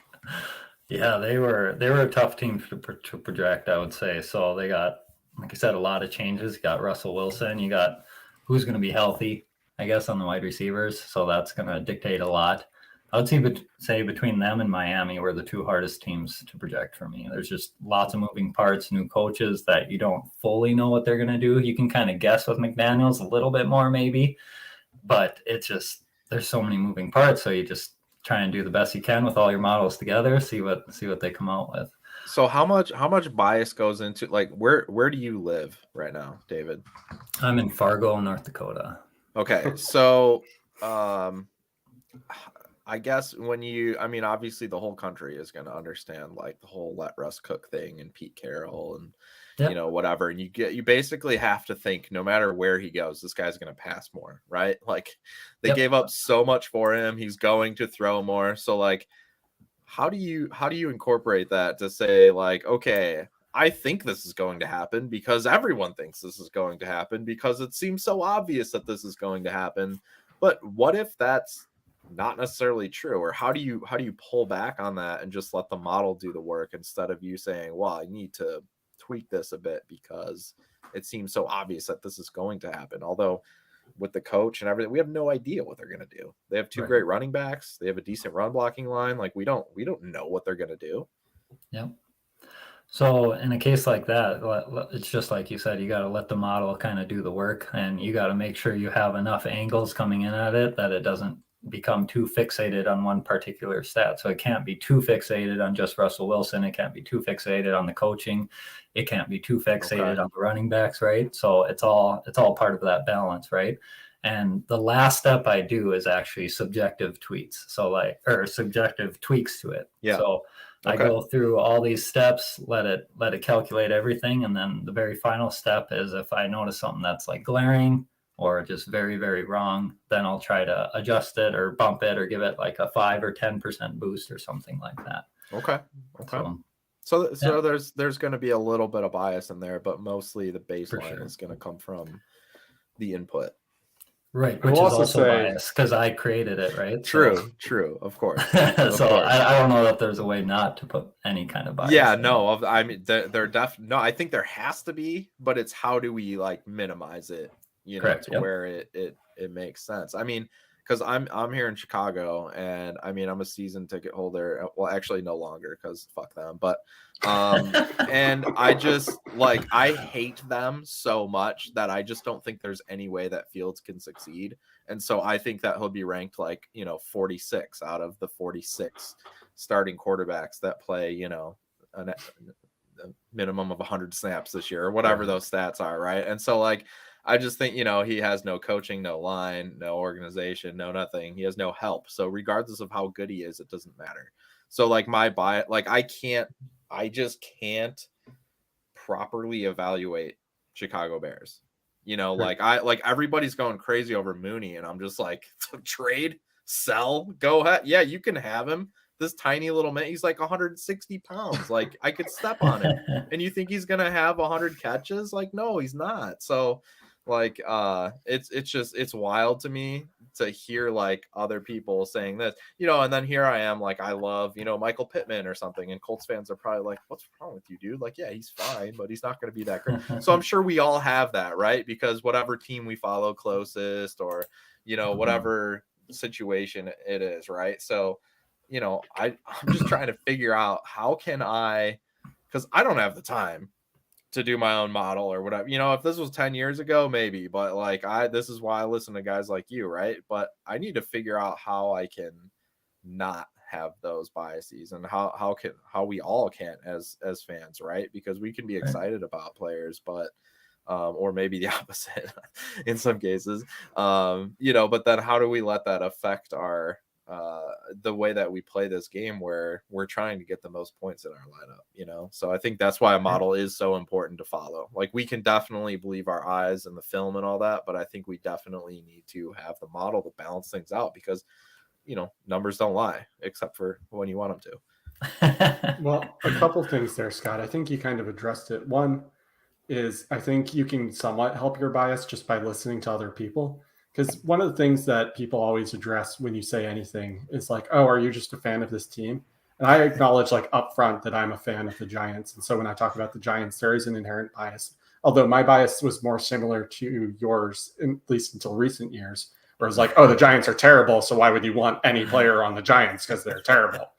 Yeah, they were a tough team to project, I would say. So they got, like I said, a lot of changes. You got Russell Wilson. You got who's going to be healthy, I guess, on the wide receivers. So that's going to dictate a lot. I would say between them and Miami were the two hardest teams to project for me. There's just lots of moving parts, new coaches that you don't fully know what they're going to do. You can kind of guess with McDaniels a little bit more maybe, but it's just there's so many moving parts. So you just try and do the best you can with all your models together, see what they come out with. So how much bias goes into, like, where do you live right now, David? I'm in Fargo, North Dakota. Okay, so I guess obviously the whole country is going to understand like the whole let Russ cook thing and Pete Carroll and whatever, and you basically have to think no matter where he goes, this guy's going to pass more, right? Like they gave up so much for him, he's going to throw more. So like how do you incorporate that to say like, okay, I think this is going to happen because everyone thinks this is going to happen because it seems so obvious that this is going to happen, but what if that's not necessarily true? Or how do you pull back on that and just let the model do the work instead of you saying, well, I need to tweak this a bit because it seems so obvious that this is going to happen? Although with the coach and everything, we have no idea what they're going to do. They have two great running backs. They have a decent run blocking line. Like we don't know what they're going to do. Yep. So in a case like that, it's just like you said, you got to let the model kind of do the work, and you got to make sure you have enough angles coming in at it that it doesn't become too fixated on one particular stat. So it can't be too fixated on just Russell Wilson. It can't be too fixated on the coaching. It can't be too fixated on the running backs, right? So it's all part of that balance, right? And the last step I do is actually subjective tweaks. So subjective tweaks to it. Yeah. So I go through all these steps, let it calculate everything. And then the very final step is if I notice something that's like glaring or just very, very wrong, then I'll try to adjust it or bump it or give it like a 5 or 10% boost or something like that. Okay. So there's going to be a little bit of bias in there, but mostly the baseline is going to come from the input. Right, which is also biased because I created it, right? True, of course. So I don't know that there's a way not to put any kind of bias. Yeah, no, I mean, I think there has to be, but it's how do we like minimize it, where it makes sense. I mean, because I'm here in Chicago, and I mean I'm a season ticket holder. Well, actually no longer because fuck them. But and I just I hate them so much that I just don't think there's any way that Fields can succeed. And so I think that he'll be ranked 46 out of the 46 starting quarterbacks that play a minimum of 100 snaps this year or whatever those stats are, right? And so I just think, he has no coaching, no line, no organization, no nothing. He has no help. So regardless of how good he is, it doesn't matter. So my bias, I just can't properly evaluate Chicago Bears. Everybody's going crazy over Mooney, and I'm just trade, sell, go ahead. Yeah, you can have him. This tiny little man, he's 160 pounds. I could step on him. And you think he's going to have 100 catches? No, he's not. So Like, it's wild to me to hear like other people saying this, and then here I am, like, I love, Michael Pittman or something, and Colts fans are probably like, what's wrong with you, dude? Like, yeah, he's fine, but he's not going to be that great. So I'm sure we all have that, right? Because whatever team we follow closest, or, whatever situation it is, right? So, I'm just trying to figure out how can because I don't have the time to do my own model or whatever. If this was 10 years ago, maybe, but like this is why I listen to guys like you, right? But I need to figure out how I can not have those biases, and how we all can as fans, right? Because we can be excited about players, but or maybe the opposite in some cases, but then how do we let that affect our the way that we play this game, where we're trying to get the most points in our lineup, so I think that's why a model is so important to follow. Like, we can definitely believe our eyes and the film and all that, but I think we definitely need to have the model to balance things out, because numbers don't lie, except for when you want them to. Well, a couple things there, Scott. I think you kind of addressed it. One is, I think you can somewhat help your bias just by listening to other people. Because one of the things that people always address when you say anything is like, oh, are you just a fan of this team? And I acknowledge, like, upfront that I'm a fan of the Giants. And so when I talk about the Giants, there is an inherent bias. Although my bias was more similar to yours, at least until recent years, where it's like, oh, the Giants are terrible, so why would you want any player on the Giants because they're terrible?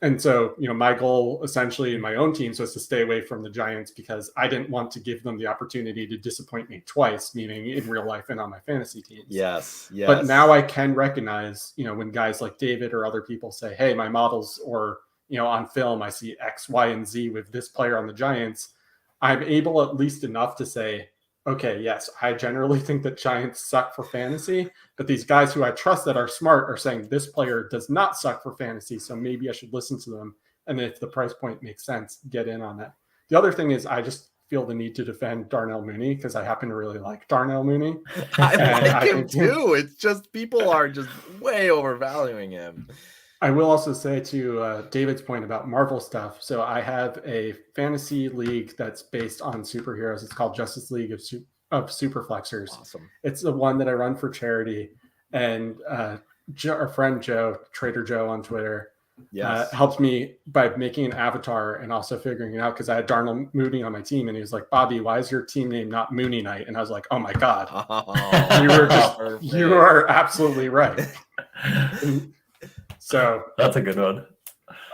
And so, my goal essentially in my own teams was to stay away from the Giants, because I didn't want to give them the opportunity to disappoint me twice, meaning in real life and on my fantasy teams. Yes. But now I can recognize, when guys like David or other people say, hey, my models, or, on film, I see X, Y, and Z with this player on the Giants, I'm able at least enough to say, okay, yes, I generally think that Giants suck for fantasy, but these guys who I trust that are smart are saying this player does not suck for fantasy, so maybe I should listen to them. And if the price point makes sense, get in on that. The other thing is, I just feel the need to defend Darnell Mooney, because I happen to really like Darnell Mooney. I like him too. It's just people are just way overvaluing him. I will also say, to David's point about Marvel stuff, so I have a fantasy league that's based on superheroes. It's called Justice League of Superflexers. Awesome. It's the one that I run for charity. And our friend Joe, Trader Joe on Twitter, helped me by making an avatar and also figuring it out, because I had Darnell Mooney on my team, and he was like, Bobby, why is your team name not Mooney Knight? And I was like, oh my God, you are absolutely right. So that's a good one.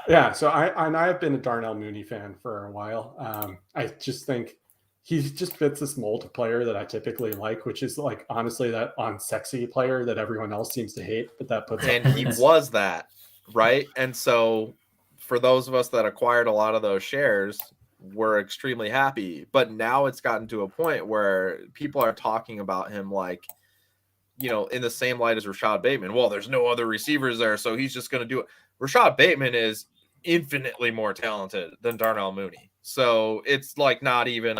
Yeah. So I've been a Darnell Mooney fan for a while. I just think he just fits this mold of player that I typically like, which is, like, honestly, that unsexy player that everyone else seems to hate, but that puts. And he was that, right? And so for those of us that acquired a lot of those shares, we're extremely happy. But now it's gotten to a point where people are talking about him like, in the same light as Rashad Bateman. Well, there's no other receivers there, so he's just going to do it. Rashad Bateman is infinitely more talented than Darnell Mooney. So it's like not even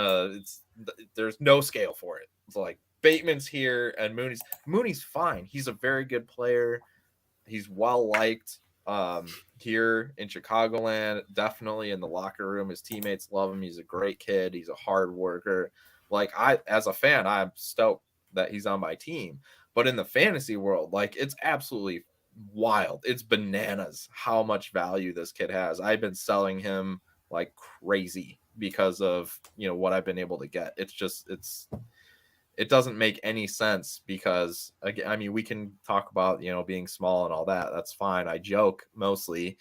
there's no scale for it. It's like Bateman's here and Mooney's fine. He's a very good player. He's well liked here in Chicagoland, definitely in the locker room. His teammates love him. He's a great kid. He's a hard worker. Like, as a fan, I'm stoked that he's on my team. But in the fantasy world, like, it's absolutely wild. It's bananas how much value this kid has. I've been selling him like crazy because of, what I've been able to get. It's just, it doesn't make any sense, because, again, I mean, we can talk about, being small and all that. That's fine. I joke mostly.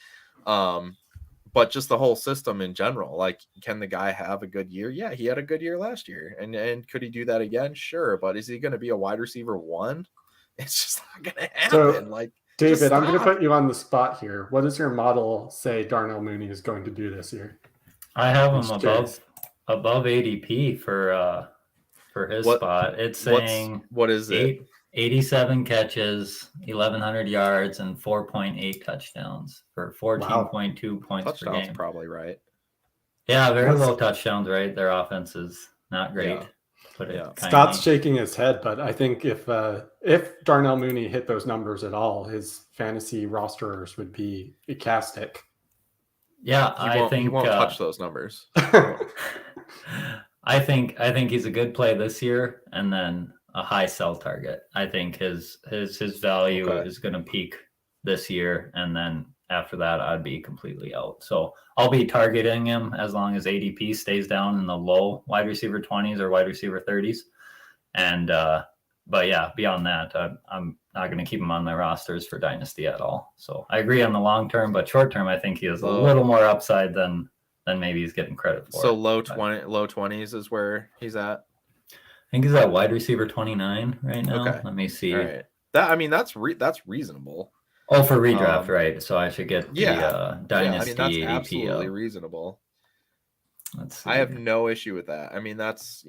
But just the whole system in general, like, can the guy have a good year? Yeah, he had a good year last year. And could he do that again? Sure. But is he going to be a wide receiver 1? It's just not going to happen. So, David, I'm going to put you on the spot here. What does your model say Darnell Mooney is going to do this year? I have him above ADP for his spot. It's saying what is it? 87 catches, 1,100 yards, and 4.8 touchdowns for 14.2 points per game. Touchdowns probably right. Yeah, very low touchdowns, right? Their offense is not great. Yeah. Scott's shaking his head, but I think if Darnell Mooney hit those numbers at all, his fantasy rosterers would be ecstatic. Yeah, I think he won't touch those numbers. I think he's a good play this year, and then a high sell target. I think his value is going to peak this year, and then after that, I'd be completely out. So I'll be targeting him as long as ADP stays down in the low wide receiver 20s or wide receiver 30s. And but yeah, beyond that, I'm not going to keep him on my rosters for Dynasty at all. So I agree on the long term, but short term, I think he has a little more upside than maybe he's getting credit for. So low 20s is where he's at. I think he's at wide receiver 29 right now. Okay. Let me see. All right. That's reasonable. Oh, for redraft, right? So I should get the Dynasty that's ADP. Absolutely reasonable. Let's see. I have no issue with that. I mean, that's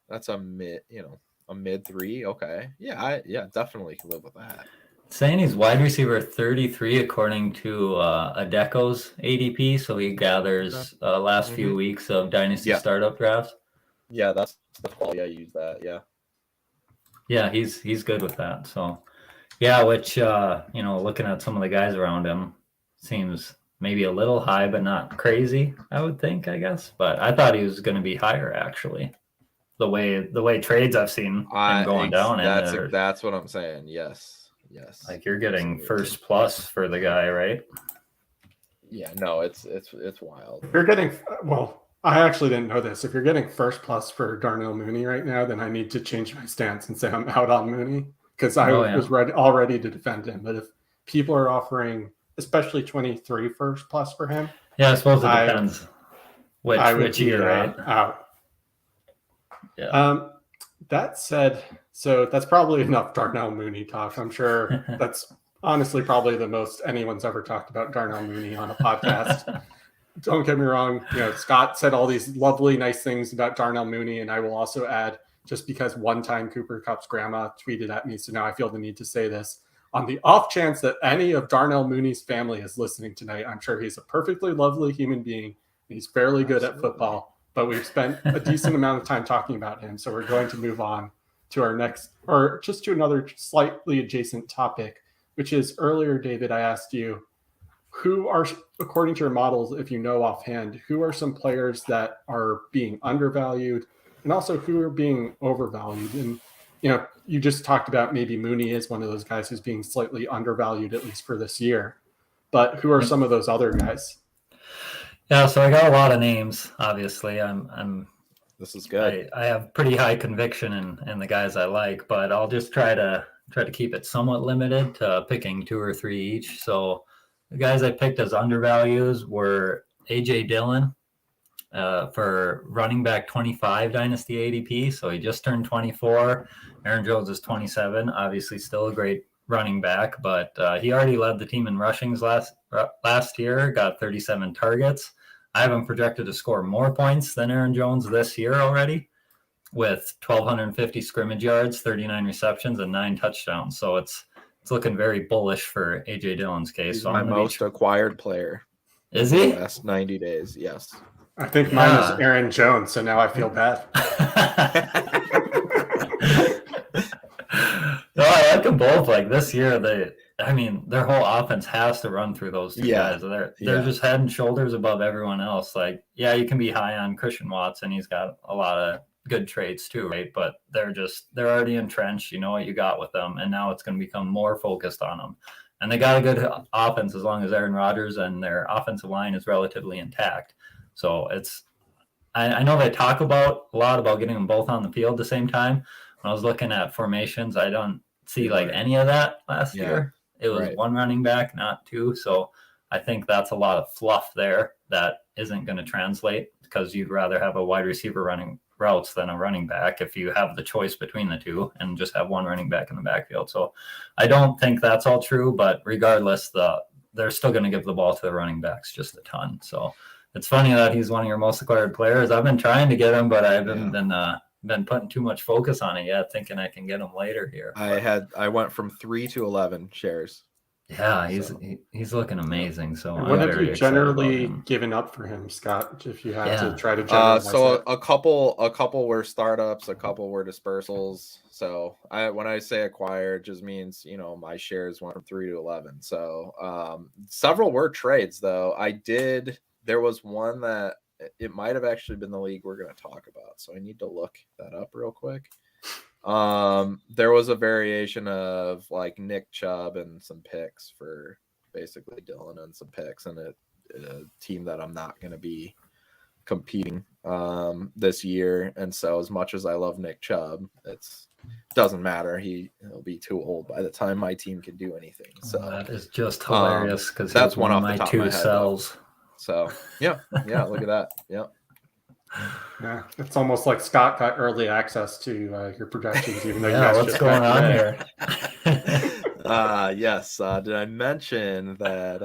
that's a mid 3. Okay. Yeah, definitely can live with that. Saying he's wide receiver 33 according to Adeco's ADP, so he gathers last few weeks of Dynasty startup drafts. Yeah, that's the quality. I use that. Yeah, he's good with that. So yeah, which looking at some of the guys around him seems maybe a little high, but not crazy, I would think, I guess. But I thought he was going to be higher, actually. The way trades I've seen him going down. That's what I'm saying. Yes. Like you're getting first plus for the guy, right? Yeah, no, it's wild. If you're getting, well, I actually didn't know this. If you're getting first plus for Darnell Mooney right now, then I need to change my stance and say I'm out on Mooney because I was all ready to defend him. But if people are offering, especially 23 first plus for him, yeah, I suppose it depends which year, right? Out. Yeah. That said, so that's probably enough Darnell Mooney talk. I'm sure that's honestly probably the most anyone's ever talked about Darnell Mooney on a podcast. Don't get me wrong. Scott said all these lovely, nice things about Darnell Mooney, and I will also add, just because one time Cooper Kupp's grandma tweeted at me, so now I feel the need to say this. On the off chance that any of Darnell Mooney's family is listening tonight, I'm sure he's a perfectly lovely human being. He's fairly good at football, but we've spent a decent amount of time talking about him, so we're going to move on to our next, or just to another slightly adjacent topic, which is earlier, David, I asked you, who are, according to your models, if you know offhand, who are some players that are being undervalued and also who are being overvalued? And, you just talked about maybe Mooney is one of those guys who's being slightly undervalued, at least for this year. But who are some of those other guys? Yeah, so I got a lot of names, obviously. This is good. I have pretty high conviction in the guys I like, but I'll just try to keep it somewhat limited to picking 2 or 3 each. So the guys I picked as undervalues were AJ Dillon for running back 25 Dynasty ADP. So he just turned 24. Aaron Jones is 27. Obviously still a great running back, but he already led the team in rushings last year, got 37 targets. I have him projected to score more points than Aaron Jones this year already, with 1,250 scrimmage yards, 39 receptions, and 9 touchdowns. So it's looking very bullish for AJ Dillon's case. He's so my most acquired player. Is he? The last 90 days, yes. I think mine is Aaron Jones, so now I feel bad. No, I like them both. Like this year, their whole offense has to run through those two guys. They're just head and shoulders above everyone else. Like, yeah, you can be high on Christian Watson. He's got a lot of good traits too, right? But they're already entrenched. You know what you got with them, and now it's going to become more focused on them. And they got a good offense as long as Aaron Rodgers and their offensive line is relatively intact. So I know they talk a lot about getting them both on the field at the same time. When I was looking at formations, I don't see like any of that last year. It was one running back, not 2. So I think that's a lot of fluff there that isn't going to translate, because you'd rather have a wide receiver running routes than a running back if you have the choice between the two and just have one running back in the backfield. So I don't think that's all true, but regardless, they're still going to give the ball to the running backs just a ton. So it's funny that he's one of your most acquired players. I've been trying to get him, but I haven't been putting too much focus on it yet, thinking I can get him later here. I went from 3 to 11 shares. Yeah, he's looking amazing. So what have you generally given up for him, Scott? If you have to try to generalize so a couple were startups, a couple were dispersals. So when I say acquired, just means my shares went from 3 to 11. So several were trades though. There was one that it might have actually been the league we're going to talk about. So I need to look that up real quick. There was a variation of like Nick Chubb and some picks for basically Dillon and some picks, and a team that I'm not going to be competing this year. And so as much as I love Nick Chubb, it's doesn't matter. He'll be too old by the time my team can do anything. So that is just hilarious because that's one of off my the top two of my head, cells. So yeah, look at that. Yeah. Yeah, it's almost like Scott got early access to your projections, even though you Yeah, guys what's just going met on today. here? Yes. Did I mention that?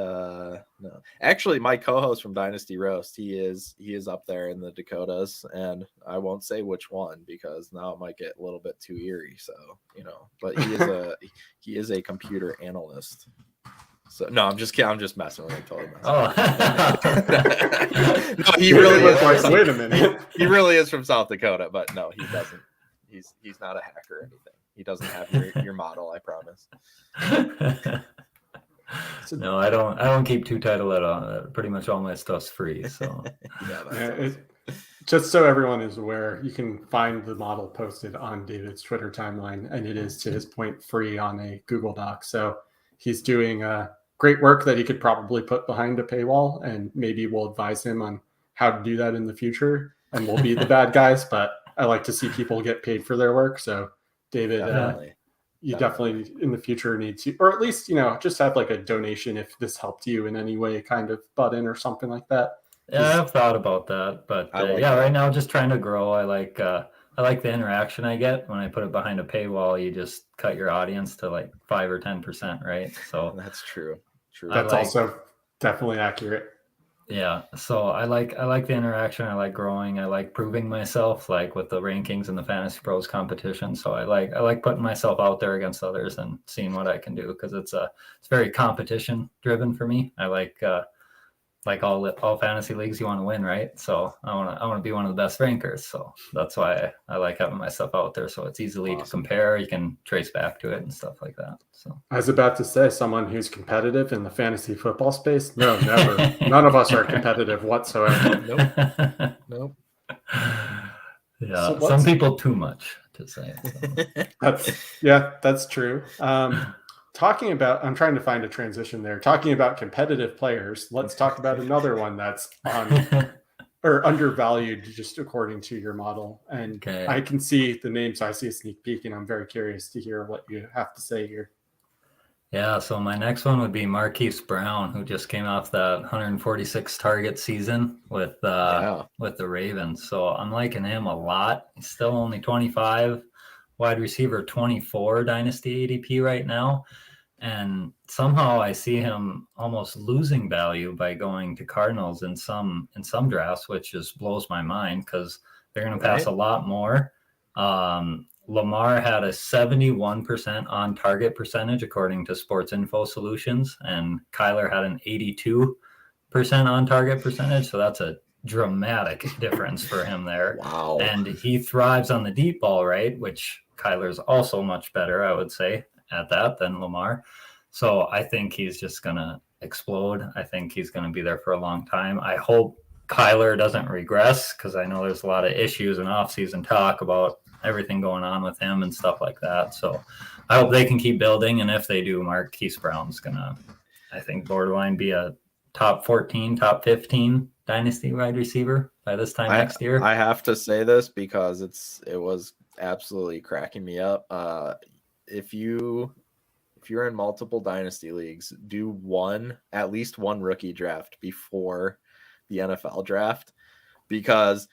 No, actually, my co-host from Dynasty Roast, he is up there in the Dakotas, and I won't say which one because now it might get a little bit too eerie. So but he is a computer analyst. So no, I'm just kidding. I'm just messing with him. Totally messing. No, he really is. Like, wait a minute. He really is from South Dakota, but no, he doesn't. He's not a hacker or anything. He doesn't have your model, I promise. No, I don't keep too title at all. Pretty much all my stuff's free. So just so everyone is aware, you can find the model posted on David's Twitter timeline, and it is, to his point, free on a Google Doc. So he's doing great work that he could probably put behind a paywall, and maybe we'll advise him on how to do that in the future, and we'll be the bad guys. But I like to see people get paid for their work. So David, you definitely in the future need to, or at least, just have like a donation if this helped you in any way, kind of butt in or something like that. Yeah, I've thought about that, but right now just trying to grow. I like the interaction I get when I put it behind a paywall. You just cut your audience to like 5 or 10%, right? So that's true. That's also definitely accurate. Yeah, so I like the interaction. I like growing. I like proving myself, like with the rankings and the Fantasy Pros competition. So I like putting myself out there against others and seeing what I can do, because it's very competition driven for me. I like all fantasy leagues, you want to win, right? So I want to be one of the best rankers. So that's why I like having myself out there. So it's easily to compare. You can trace back to it and stuff like that. So I was about to say, someone who's competitive in the fantasy football space. No, never. None of us are competitive whatsoever. Nope. Yeah, so some people too much to say. So. That's true. Talking about, I'm trying to find a transition there. Talking about competitive players, let's talk about another one that's on or undervalued, just according to your model. And I can see the name, so I see a sneak peek, and I'm very curious to hear what you have to say here. Yeah, so my next one would be Marquis Brown, who just came off that 146 target season with the Ravens. So I'm liking him a lot. He's still only 25. Wide receiver 24 dynasty ADP right now, and somehow I see him almost losing value by going to Cardinals in some drafts, which just blows my mind because they're going to pass a lot more. Lamar had a 71% on target percentage according to Sports Info Solutions, and Kyler had an 82% on target percentage, so that's a dramatic difference for him there. Wow. And he thrives on the deep ball, right? Which Kyler's also much better, I would say, at that than Lamar. So I think he's just going to explode. I think he's going to be there for a long time. I hope Kyler doesn't regress, because I know there's a lot of issues and offseason talk about everything going on with him and stuff like that. So I hope they can keep building. And if they do, Marquis Brown's going to, I think, borderline be a top 14, top 15 dynasty wide receiver by this time next year. I have to say this because it was absolutely cracking me up. If you're in multiple dynasty leagues, do at least one rookie draft before the NFL draft, because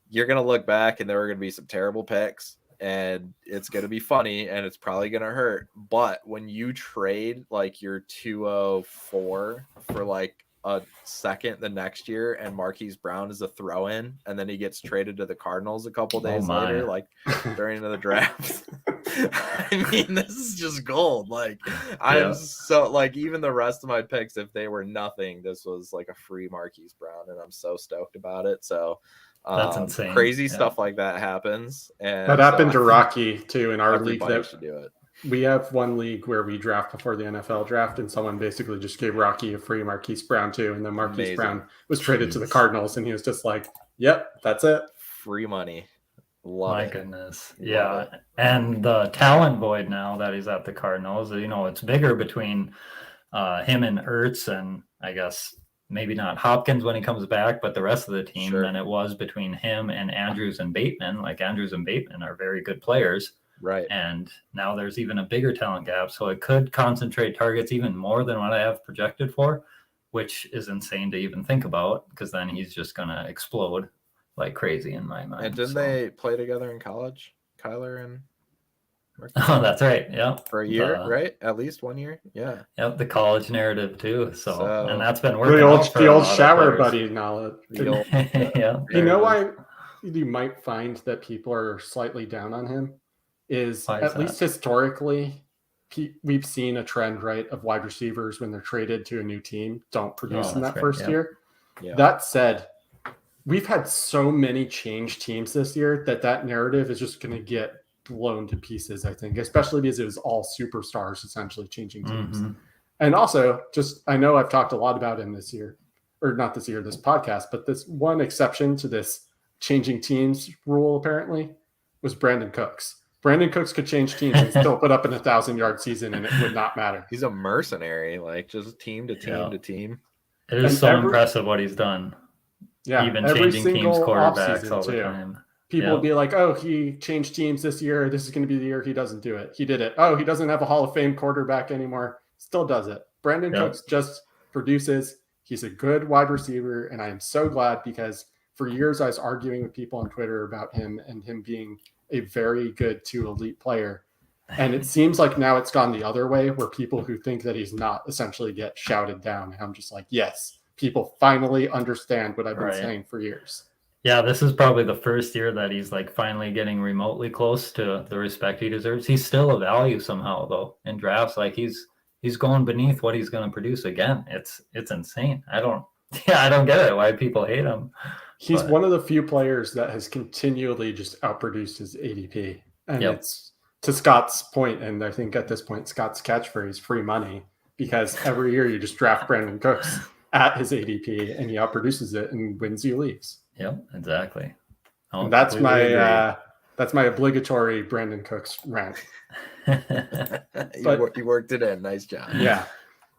you're going to look back and there are going to be some terrible picks and it's going to be funny and it's probably going to hurt. But when you trade like your 204 for like a second the next year, and Marquis Brown is a throw-in, and then he gets traded to the Cardinals a couple days later, like during the draft. I mean, this is just gold. Like, I'm so like, even the rest of my picks, if they were nothing, this was like a free Marquis Brown, and I'm so stoked about it. So that's insane. Crazy stuff like that happens, and that happened to Rocky too in our league. Everybody should do it. we have one league where we draft before the NFL draft, and someone basically just gave Rocky a free Marquis Brown too, and then Marquis Brown was traded to the Cardinals, and he was just like, "Yep, that's it, free money." Love My it. goodness. Love Yeah. it. And the talent void now that he's at the Cardinals, it's bigger between him and Ertz, and I guess maybe not Hopkins when he comes back, but the rest of the team than it was between him and Andrews and Bateman. Like Andrews and Bateman are very good players. Right. And now there's even a bigger talent gap. So it could concentrate targets even more than what I have projected for, which is insane to even think about, because then he's just going to explode like crazy in my mind. And didn't they play together in college, Kyler and Marquis? Oh, that's right. Yeah. For a year, right? At least 1 year. Yeah. Yep. The college narrative too. So and that's been working. The old shower buddy knowledge. Yeah. You know why you might find that people are slightly down on him is at least historically, we've seen a trend, right, of wide receivers when they're traded to a new team don't produce in that first year. Yeah. That said, we've had so many change teams this year that narrative is just going to get blown to pieces, I think, especially because it was all superstars essentially changing teams. Mm-hmm. And also, I know I've talked a lot about him this year, or not this year, this podcast, but this one exception to this changing teams rule apparently was Brandon Cooks. Brandon Cooks could change teams and still put up an 1,000-yard season, and it would not matter. He's a mercenary, like just team to team to team. It is impressive what he's done. Yeah, even changing teams quarterbacks all the time. People would be like, "Oh, he changed teams this year. This is going to be the year he doesn't do it. He did it. Oh, he doesn't have a Hall of Fame quarterback anymore. Still does it." Brandon Cooks just produces. He's a good wide receiver, and I am so glad, because for years I was arguing with people on Twitter about him and him being a very good to elite player. And it seems like now it's gone the other way, where people who think that he's not essentially get shouted down. And I'm just like, yes, people finally understand what I've been saying for years. Yeah, this is probably the first year that he's like finally getting remotely close to the respect he deserves. He's still a value somehow though in drafts. Like he's going beneath what he's going to produce again. It's insane. I don't get it why people hate him. He's one of the few players that has continually just outproduced his ADP. And it's to Scott's point, and I think at this point Scott's catchphrase, free money, because every year you just draft Brandon Cooks at his ADP and he outproduces it and wins you leagues. Yep, exactly. That's my obligatory Brandon Cooks rant. You worked it in. Nice job. Yeah.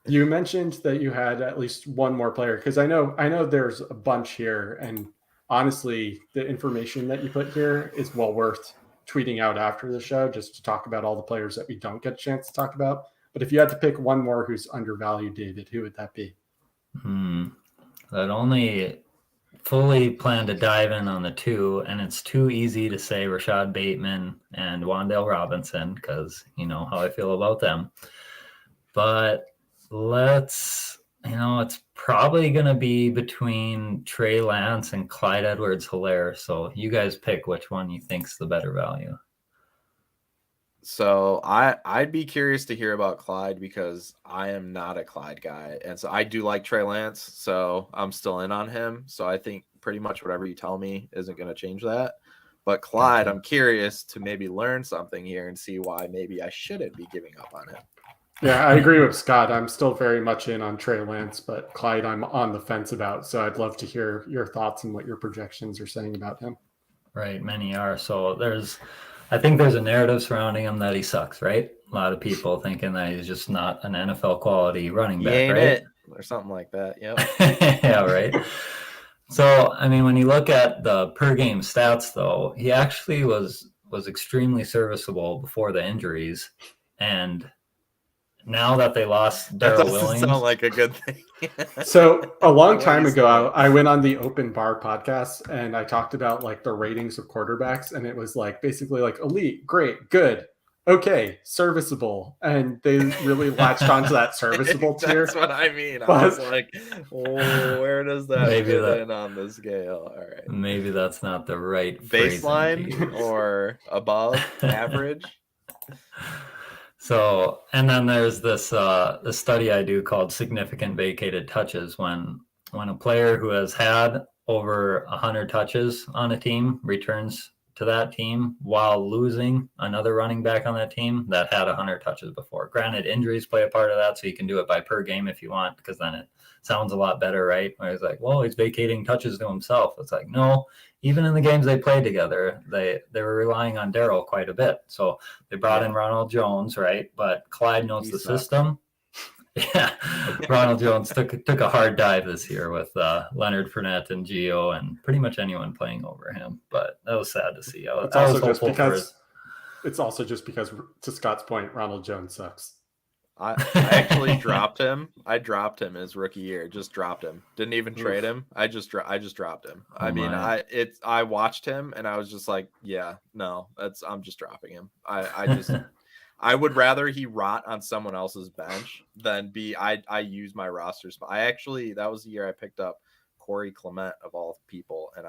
You mentioned that you had at least one more player, because I know there's a bunch here, and honestly, the information that you put here is well worth tweeting out after the show, just to talk about all the players that we don't get a chance to talk about. But if you had to pick one more who's undervalued, David, who would that be? I'd only fully plan to dive in on the two, and it's too easy to say Rashad Bateman and Wan'Dale Robinson, because you know how I feel about them. But it's probably going to be between Trey Lance and Clyde Edwards-Hilaire. So you guys pick which one you think's the better value. So I'd be curious to hear about Clyde, because I am not a Clyde guy. And so I do like Trey Lance, so I'm still in on him. So I think pretty much whatever you tell me isn't going to change that. But Clyde, I'm curious to maybe learn something here and see why maybe I shouldn't be giving up on him. Yeah, I agree with Scott. I'm still very much in on Trey Lance, but Clyde I'm on the fence about. So I'd love to hear your thoughts and what your projections are saying about him. Right, many are. So I think there's a narrative surrounding him that he sucks, right? A lot of people thinking that he's just not an NFL quality running back, right? It or something like that. Yep. Yeah, right. So, I mean, when you look at the per game stats, though, he actually was extremely serviceable before the injuries, and now that they lost Darrell Williams, sound like a good thing. So a long time ago, I went on the Open Bar podcast and I talked about like the ratings of quarterbacks, and it was like basically like elite, great, good, okay, serviceable, and they really latched onto that serviceable tier. That's what I mean. I was like, where does that fit in on the scale? All right, maybe that's not the right baseline or above average. So, and then there's this the study I do called significant vacated touches, when a player who has had over 100 touches on a team returns to that team while losing another running back on that team that had 100 touches before. Granted, injuries play a part of that, so you can do it by per game if you want, because then it sounds a lot better, right? Where it's like, well, he's vacating touches to himself. It's like, no, even in the games they played together, they were relying on Darryl quite a bit. So they brought in Ronald Jones, right? But Clyde knows the system. Yeah, Ronald Jones took a hard dive this year with Leonard Fournette and Gio and pretty much anyone playing over him. But that was sad to see. It's also just because, to Scott's point, Ronald Jones sucks. I actually dropped him. I dropped him his rookie year. Just dropped him. Didn't even trade him. I just dropped him. I watched him and I was just like, yeah, no, I'm just dropping him. I would rather he rot on someone else's bench than I use my roster spot. That was the year I picked up Corey Clement of all people, and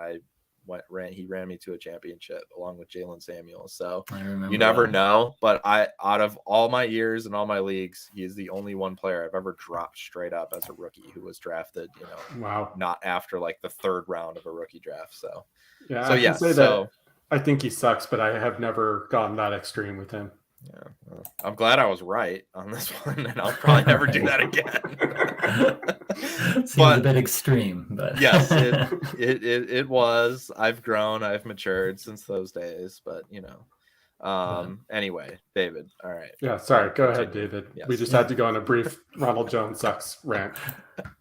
he ran me to a championship along with Jalen Samuels. So you never know, but out of all my years and all my leagues, he is the only one player I've ever dropped straight up as a rookie who was drafted, not after like the third round of a rookie draft. So I think he sucks, but I have never gone that extreme with him. Yeah, well, I'm glad I was right on this one, and I'll probably never do that again. Seems a bit extreme, but yes, it was. I've grown, I've matured since those days, but anyway, David. All right. Yeah, sorry. Go ahead, David. Yes. We just had to go on a brief Ronald Jones sucks rant.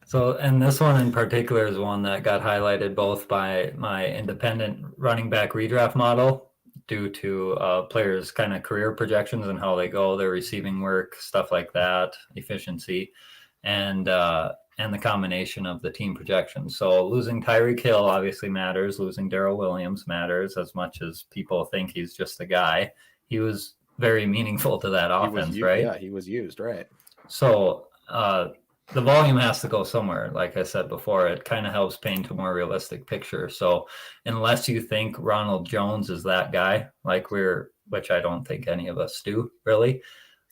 So, and this one in particular is one that got highlighted both by my independent running back redraft model, due to players' kind of career projections and how they go, their receiving work, stuff like that, efficiency, and the combination of the team projections. So losing Tyreek Hill obviously matters. Losing Darrell Williams matters as much as people think he's just a guy. He was very meaningful to that offense, right? Yeah, he was used, right. So the volume has to go somewhere. Like I said before, it kind of helps paint a more realistic picture. So unless you think Ronald Jones is that guy, which I don't think any of us do really,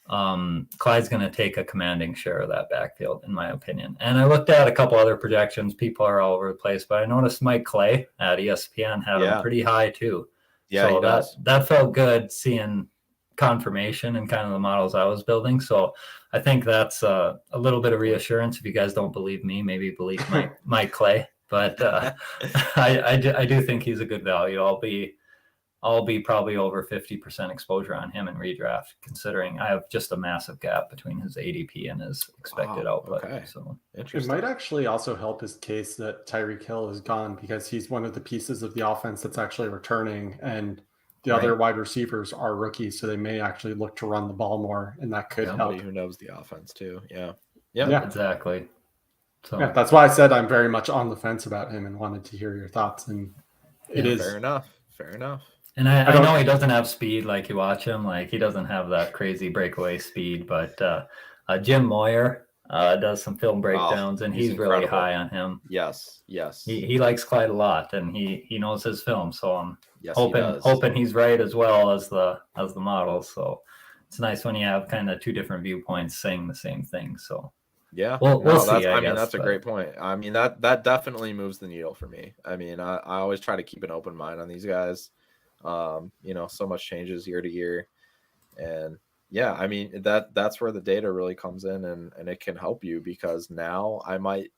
Clyde's going to take a commanding share of that backfield, in my opinion. And I looked at a couple other projections. People are all over the place, but I noticed Mike Clay at ESPN had him pretty high too. Yeah, so that felt good, seeing confirmation and kind of the models I was building. So I think that's a little bit of reassurance. If you guys don't believe me, maybe believe Mike Clay. But I do think he's a good value. I'll be probably over 50% exposure on him in redraft, considering I have just a massive gap between his ADP and his expected output. Okay. So it might actually also help his case that Tyreek Hill is gone, because he's one of the pieces of the offense that's actually returning, and the other wide receivers are rookies, so they may actually look to run the ball more, and that could help. Somebody who knows the offense too. Yeah, exactly. So that's why I said I'm very much on the fence about him and wanted to hear your thoughts. And it is fair enough. And I know he doesn't have speed. Like, you watch him, like, he doesn't have that crazy breakaway speed. But Jim Moyer does some film breakdowns, and he's really high on him. Yes. He likes Clyde a lot, and he knows his film. So I'm hoping he's right as well as the models. So it's nice when you have kind of two different viewpoints saying the same thing. So yeah, we'll see. That's a great point. I mean, that definitely moves the needle for me. I mean, I always try to keep an open mind on these guys. So much changes year to year, and yeah, I mean, that's where the data really comes in, and it can help you, because now I might,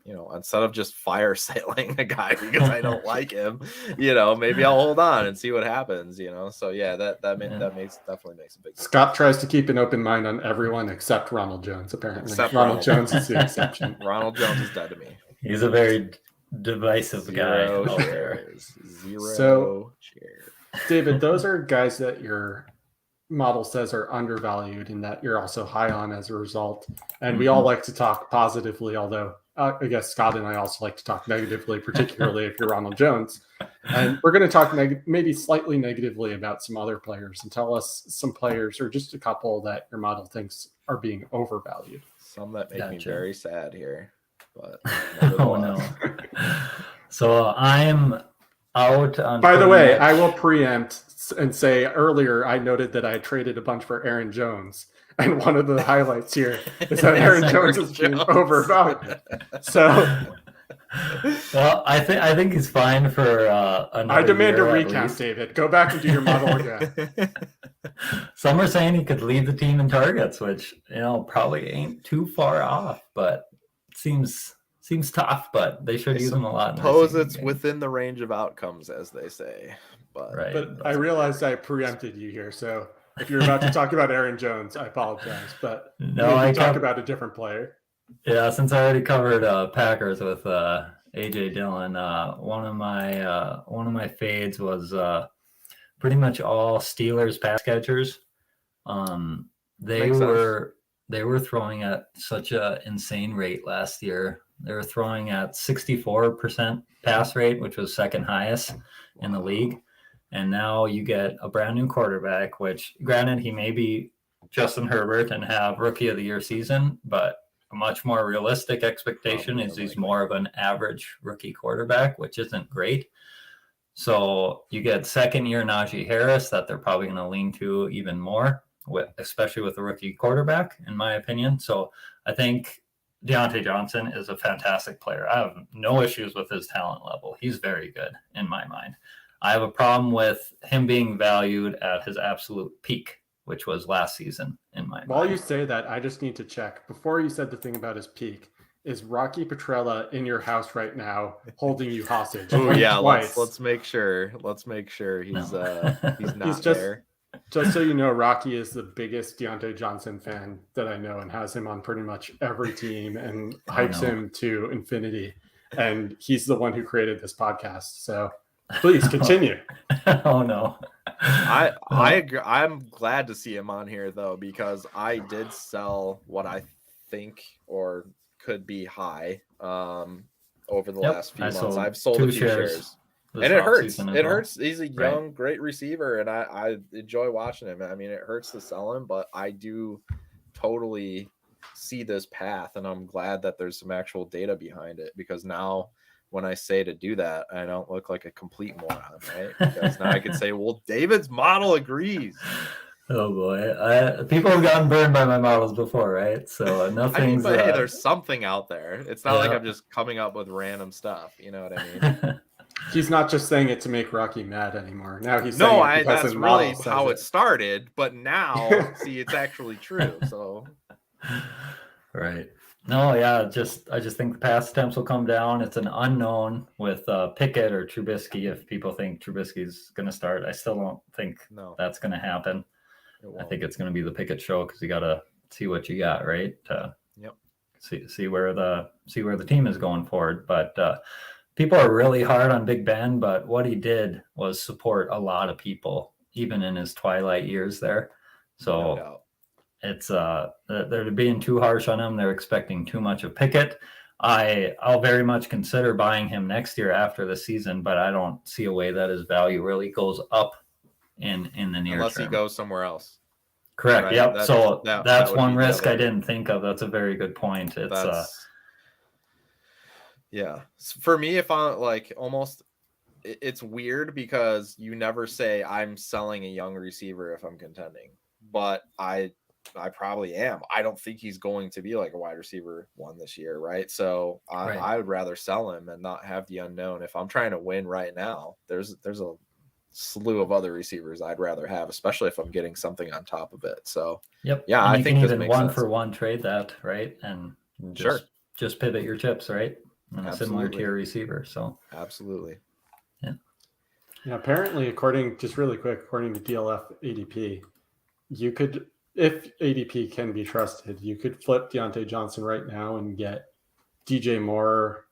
instead of just fire sailing a guy because I don't like him, maybe I'll hold on and see what happens, So yeah, that definitely makes a big difference. Scott tries to keep an open mind on everyone except Ronald Jones, apparently. Ronald Jones is the exception. Ronald Jones is dead to me. He's a very divisive guy out there. So, David, those are guys that your model says are undervalued and that you're also high on as a result. And we all like to talk positively, although I guess Scott and I also like to talk negatively, particularly if you're Ronald Jones. And we're going to talk maybe slightly negatively about some other players, and tell us some players, or just a couple, that your model thinks are being overvalued. Some that make me very sad here. But oh no. So I'm out on. By the way, I will preempt and say earlier I noted that I traded a bunch for Aaron Jones, and one of the highlights here is that Aaron Jones is being overvalued. So Well, I think he's fine for another I demand a year at recap, least. David. Go back and do your model again. Some are saying he could lead the team in targets, which probably ain't too far off, but seems tough. But they should use him a lot. Suppose it's within the range of outcomes, as they say. But right. But I realized I preempted you here, so if you're about to talk about Aaron Jones, I apologize. But no, I talk about a different player. Yeah, since I already covered Packers with AJ Dillon, one of my fades was pretty much all Steelers pass catchers. They were throwing at such an insane rate last year. They were throwing at 64% pass rate, which was second highest in the league. And now you get a brand new quarterback, which granted he may be Justin Herbert and have rookie of the year season, but a much more realistic expectation is he's more of an average rookie quarterback, which isn't great. So you get second year Najee Harris that they're probably going to lean to even more, especially with a rookie quarterback, in my opinion. So I think Deontay Johnson is a fantastic player. I have no issues with his talent level. He's very good in my mind. I have a problem with him being valued at his absolute peak, which was last season in my mind. While you say that, I just need to check. Before you said the thing about his peak, is Rocky Petrella in your house right now holding you hostage? Oh yeah, let's make sure. Let's make sure he's not there. Just so you know, Rocky is the biggest Deontay Johnson fan that I know and has him on pretty much every team and hypes him to infinity. And he's the one who created this podcast. So please continue. Oh no. I agree. I'm glad to see him on here though, because I did sell what I think or could be high over the last few months. I've sold a few shares. And it hurts. It hurts. He's a young, great receiver, and I enjoy watching him. I mean, it hurts to sell him, but I do totally see this path, and I'm glad that there's some actual data behind it, because now when I say to do that, I don't look like a complete moron, right? Because now I can say, well, David's model agrees. Oh boy, people have gotten burned by my models before, right? So nothing's. I mean, but hey, there's something out there. It's not like I'm just coming up with random stuff. You know what I mean? He's not just saying it to make Rocky mad anymore. Now he's saying it because that's really how it started. But now, see, it's actually true. So, right. No, yeah, I just think the pass attempts will come down. It's an unknown with Pickett or Trubisky. If people think Trubisky's going to start, I still don't think that's going to happen. I think it's going to be the Pickett show, because you got to see what you got, right? See where the team is going forward. But people are really hard on Big Ben, but what he did was support a lot of people, even in his twilight years there. So it's they're being too harsh on him. They're expecting too much of Pickett. I'll very much consider buying him next year after the season, but I don't see a way that his value really goes up in the near term. Unless he goes somewhere else. Correct. Right? Yep. So that's one risk I didn't think of. That's a very good point. Yeah. For me, if I'm like it's weird because you never say I'm selling a young receiver if I'm contending, but I probably am. I don't think he's going to be like a wide receiver one this year, right? So I would rather sell him and not have the unknown. If I'm trying to win right now, there's a slew of other receivers I'd rather have, especially if I'm getting something on top of it. So yeah, and I think even one for one trade that, right? And just pivot your chips, right? And similar to your receiver. So absolutely. Yeah, apparently, according to DLF ADP, you could, if ADP can be trusted, you could flip Deontay Johnson right now and get DJ Moore,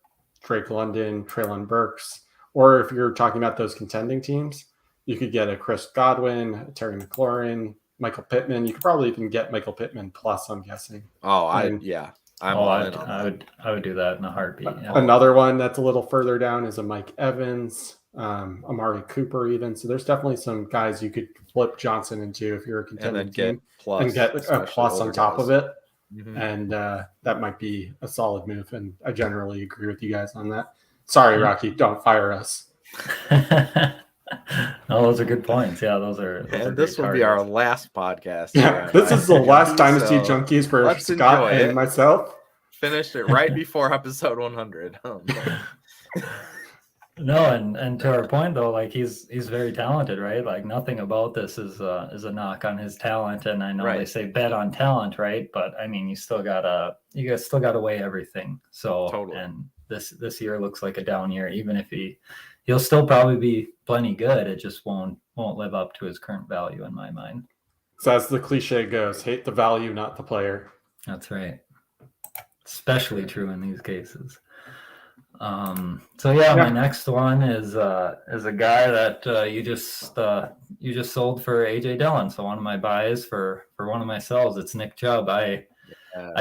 Drake London, Treylon Burks, or if you're talking about those contending teams, you could get a Chris Godwin, Terry McLaurin, Michael Pittman. You could probably even get Michael Pittman plus, I'm guessing. I would do that in a heartbeat. Yeah. Another one that's a little further down is a Mike Evans, Amari Cooper even. So there's definitely some guys you could flip Johnson into if you're a contending team and get a plus on top of it. Mm-hmm. And that might be a solid move. And I generally agree with you guys on that. Sorry, Rocky, don't fire us. No, those are good points. Yeah, those are this will be our last podcast. Yeah, this is the last Dynasty Junkies for Scott and myself. Finished it right before episode 100. Oh, no. No, and to our point though, like he's very talented, right? Like nothing about this is a knock on his talent. And I know they say bet on talent, right? But I mean, you guys still gotta weigh everything. So Totally. And this year looks like a down year, even if he'll still probably be plenty good. It just won't live up to his current value in my mind. So as the cliche goes, hate the value, not the player. That's right. Especially true in these cases. My next one is a guy that you just sold for AJ Dillon. So one of my buys for one of my sells, it's Nick Chubb. I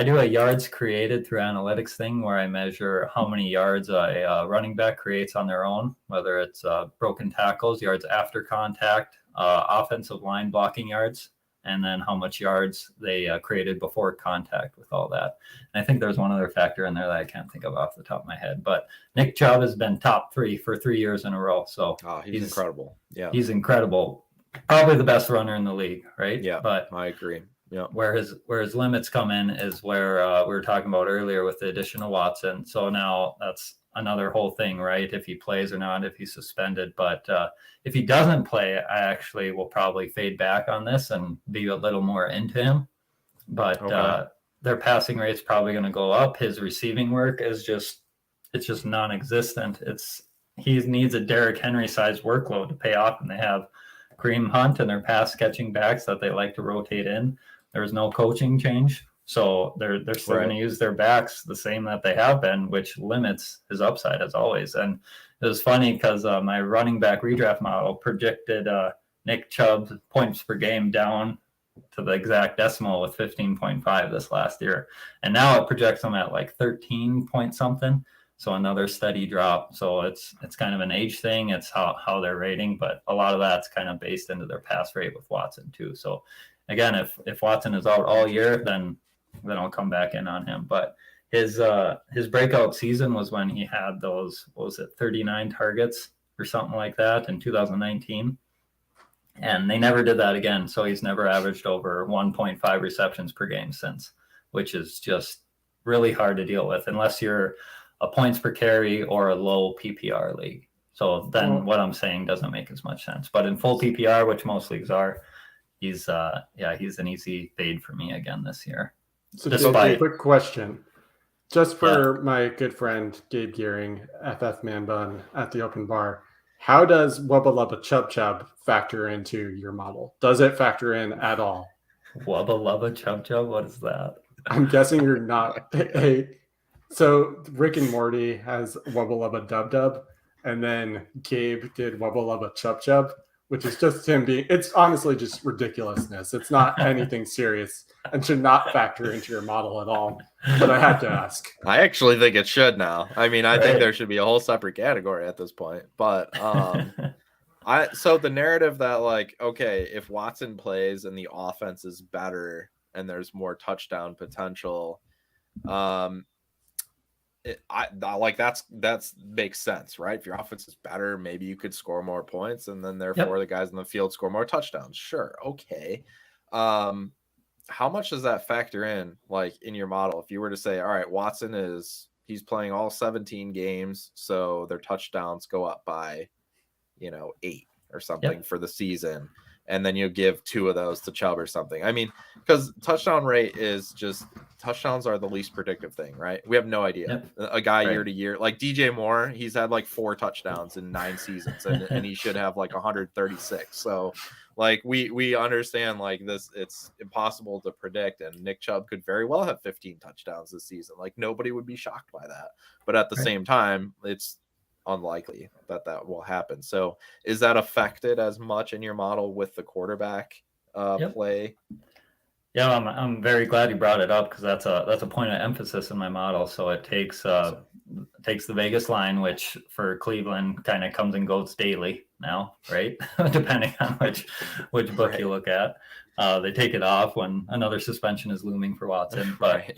do a yards created through analytics thing where I measure how many yards a running back creates on their own, whether it's broken tackles, yards after contact, offensive line blocking yards, and then how much yards they created before contact with all that. And I think there's one other factor in there that I can't think of off the top of my head. But Nick Chubb has been top 3 for 3 years in a row. So he's incredible. Yeah, he's incredible. Probably the best runner in the league, right? Yeah, but I agree. Yeah, where his limits come in is where we were talking about earlier with the addition of Watson. So now that's another whole thing, right? If he plays or not, if he's suspended. But if he doesn't play, I actually will probably fade back on this and be a little more into him. But their passing rate's probably going to go up. His receiving work is just non-existent. He needs a Derrick Henry sized workload to pay off, and they have Kareem Hunt and their pass catching backs that they like to rotate in. There's no coaching change. So they're still going to use their backs the same that they have been, which limits his upside as always. And it was funny because my running back redraft model predicted Nick Chubb's points per game down to the exact decimal with 15.5 this last year. And now it projects him at like 13 point something. So another steady drop. So it's kind of an age thing. It's how they're rating, but a lot of that's kind of based into their pass rate with Watson too. So again, if Watson is out all year, then I'll come back in on him. But his breakout season was when he had those, 39 targets or something like that in 2019. And they never did that again. So he's never averaged over 1.5 receptions per game since, which is just really hard to deal with unless you're a points per carry or a low PPR league. So then what I'm saying doesn't make as much sense. But in full PPR, which most leagues are, he's an easy fade for me again this year. So a quick question. Just for my good friend Gabe Gearing, FF Man Bun at the open bar, how does Wubba Lubba Chub Chub factor into your model? Does it factor in at all? Wubba Lubba Chub Chub? What is that? I'm guessing you're not. So Rick and Morty has Wubba Lubba Dub Dub, and then Gabe did Wubba Lubba Chub Chub, which is just him being, it's honestly just ridiculousness. It's not anything serious and should not factor into your model at all. But I have to ask. I actually think it should now. I mean, I think there should be a whole separate category at this point. But so the narrative that like, okay, if Watson plays and the offense is better and there's more touchdown potential, that's makes sense, right? If your offense is better, maybe you could score more points, and then therefore the guys in the field score more touchdowns. Sure, okay. How much does that factor in, like in your model? If you were to say, all right, Watson he's playing all 17 games, so their touchdowns go up by, 8 or something for the season, and then you give 2 of those to Chubb or something. I mean, because touchdown rate is just, touchdowns are the least predictive thing, right? We have no idea. A guy year to year, like DJ Moore, he's had like 4 touchdowns in 9 seasons, and he should have like 136. So like we understand like this, it's impossible to predict, and Nick Chubb could very well have 15 touchdowns this season. Like nobody would be shocked by that. But at the same time, it's unlikely that will happen. So is that affected as much in your model with the quarterback play? Yeah, I'm very glad you brought it up, because that's a point of emphasis in my model. So it takes the Vegas line, which for Cleveland kind of comes and goes daily now, right? Depending on which book you look at. They take it off when another suspension is looming for Watson. But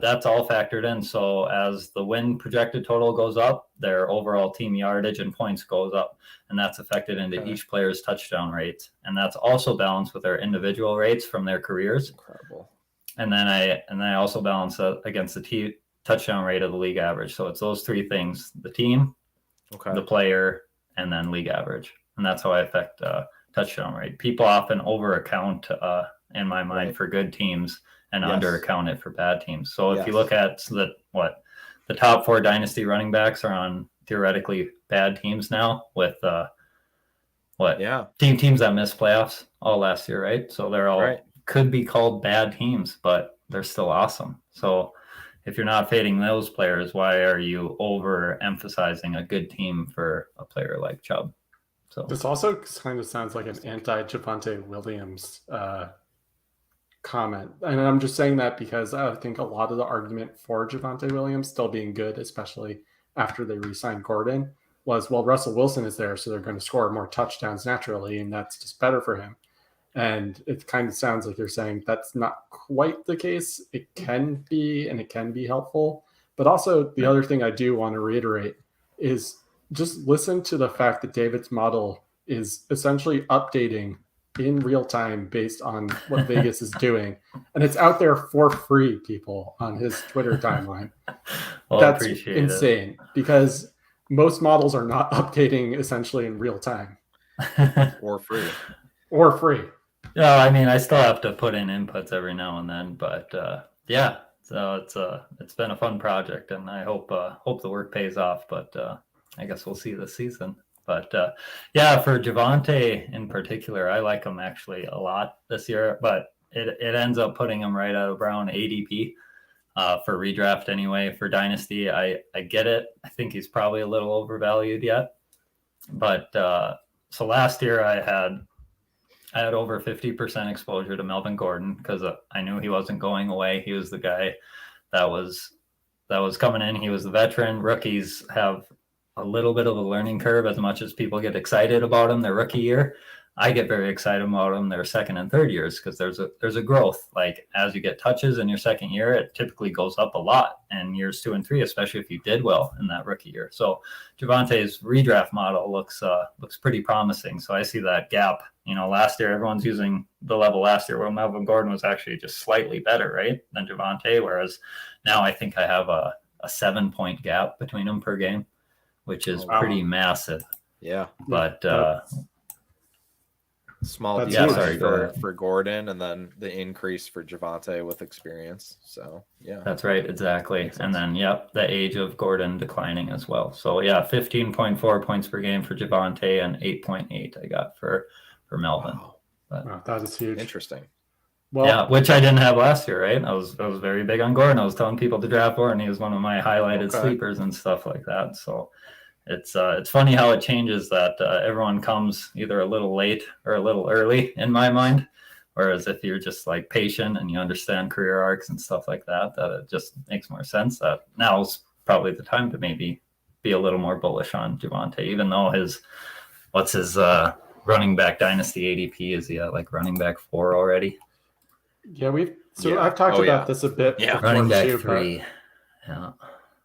that's all factored in. So as the win projected total goes up, their overall team yardage and points goes up, and that's affected into each player's touchdown rates. And that's also balanced with their individual rates from their careers. Incredible. and then I also balance it against the touchdown rate of the league average. So it's those three things: the team, the player, and then league average. And that's how I affect touchdown rate. People often over account in my mind for good teams and under account it for bad teams. So if you look at the top 4 dynasty running backs are on theoretically bad teams now with teams that missed playoffs all last year, right? So they're all could be called bad teams, but they're still awesome. So if you're not fading those players, why are you overemphasizing a good team for a player like Chubb? So this also kind of sounds like an anti-Javonte Williams comment. And I'm just saying that because I think a lot of the argument for Javonte Williams still being good, especially after they re-signed Gordon, was, well, Russell Wilson is there, so they're going to score more touchdowns naturally, and that's just better for him. And it kind of sounds like you're saying that's not quite the case. It can be, and it can be helpful. But also the other thing I do want to reiterate is just listen to the fact that David's model is essentially updating in real time based on what Vegas is doing. And it's out there for free, people, on his Twitter timeline. Well, that's insane because most models are not updating essentially in real time. Or free. Or free. Yeah, I mean, I still have to put in inputs every now and then, but so it's been a fun project, and I hope the work pays off. But I guess we'll see this season. But for Javonte in particular, I like him actually a lot this year. But it ends up putting him right out of Brown ADP for redraft anyway. For Dynasty, I get it. I think he's probably a little overvalued yet. But so last year I had over 50% exposure to Melvin Gordon because I knew he wasn't going away. He was the guy that was coming in. He was the veteran. Rookies have a little bit of a learning curve as much as people get excited about him their rookie year. I get very excited about them their second and third years because there's a growth. Like as you get touches in your second year, it typically goes up a lot. And years 2 and 3, especially if you did well in that rookie year. So Javonte's redraft model looks pretty promising. So I see that gap. You know, last year everyone's using the level last year where Melvin Gordon was actually just slightly better, right, than Javonte. Whereas now I think I have a 7-point gap between them per game, which is pretty massive. Yeah, but. Small decrease for Gordon, and then the increase for Javonte with experience. So that's right, exactly. And then the age of Gordon declining as well. So 15.4 points per game for Javonte and 8.8 I got for Melvin. Wow, that is huge. Interesting. Well, which I didn't have last year, right? I was very big on Gordon. I was telling people to draft Gordon. He was one of my highlighted sleepers and stuff like that. So it's funny how it changes that everyone comes either a little late or a little early in my mind. Whereas if you're just like patient and you understand career arcs and stuff like that, that it just makes more sense that now's probably the time to maybe be a little more bullish on Javonte, even though his running back dynasty ADP is he at like running back 4 already? Yeah, I've talked about this a bit. Yeah, running back 3.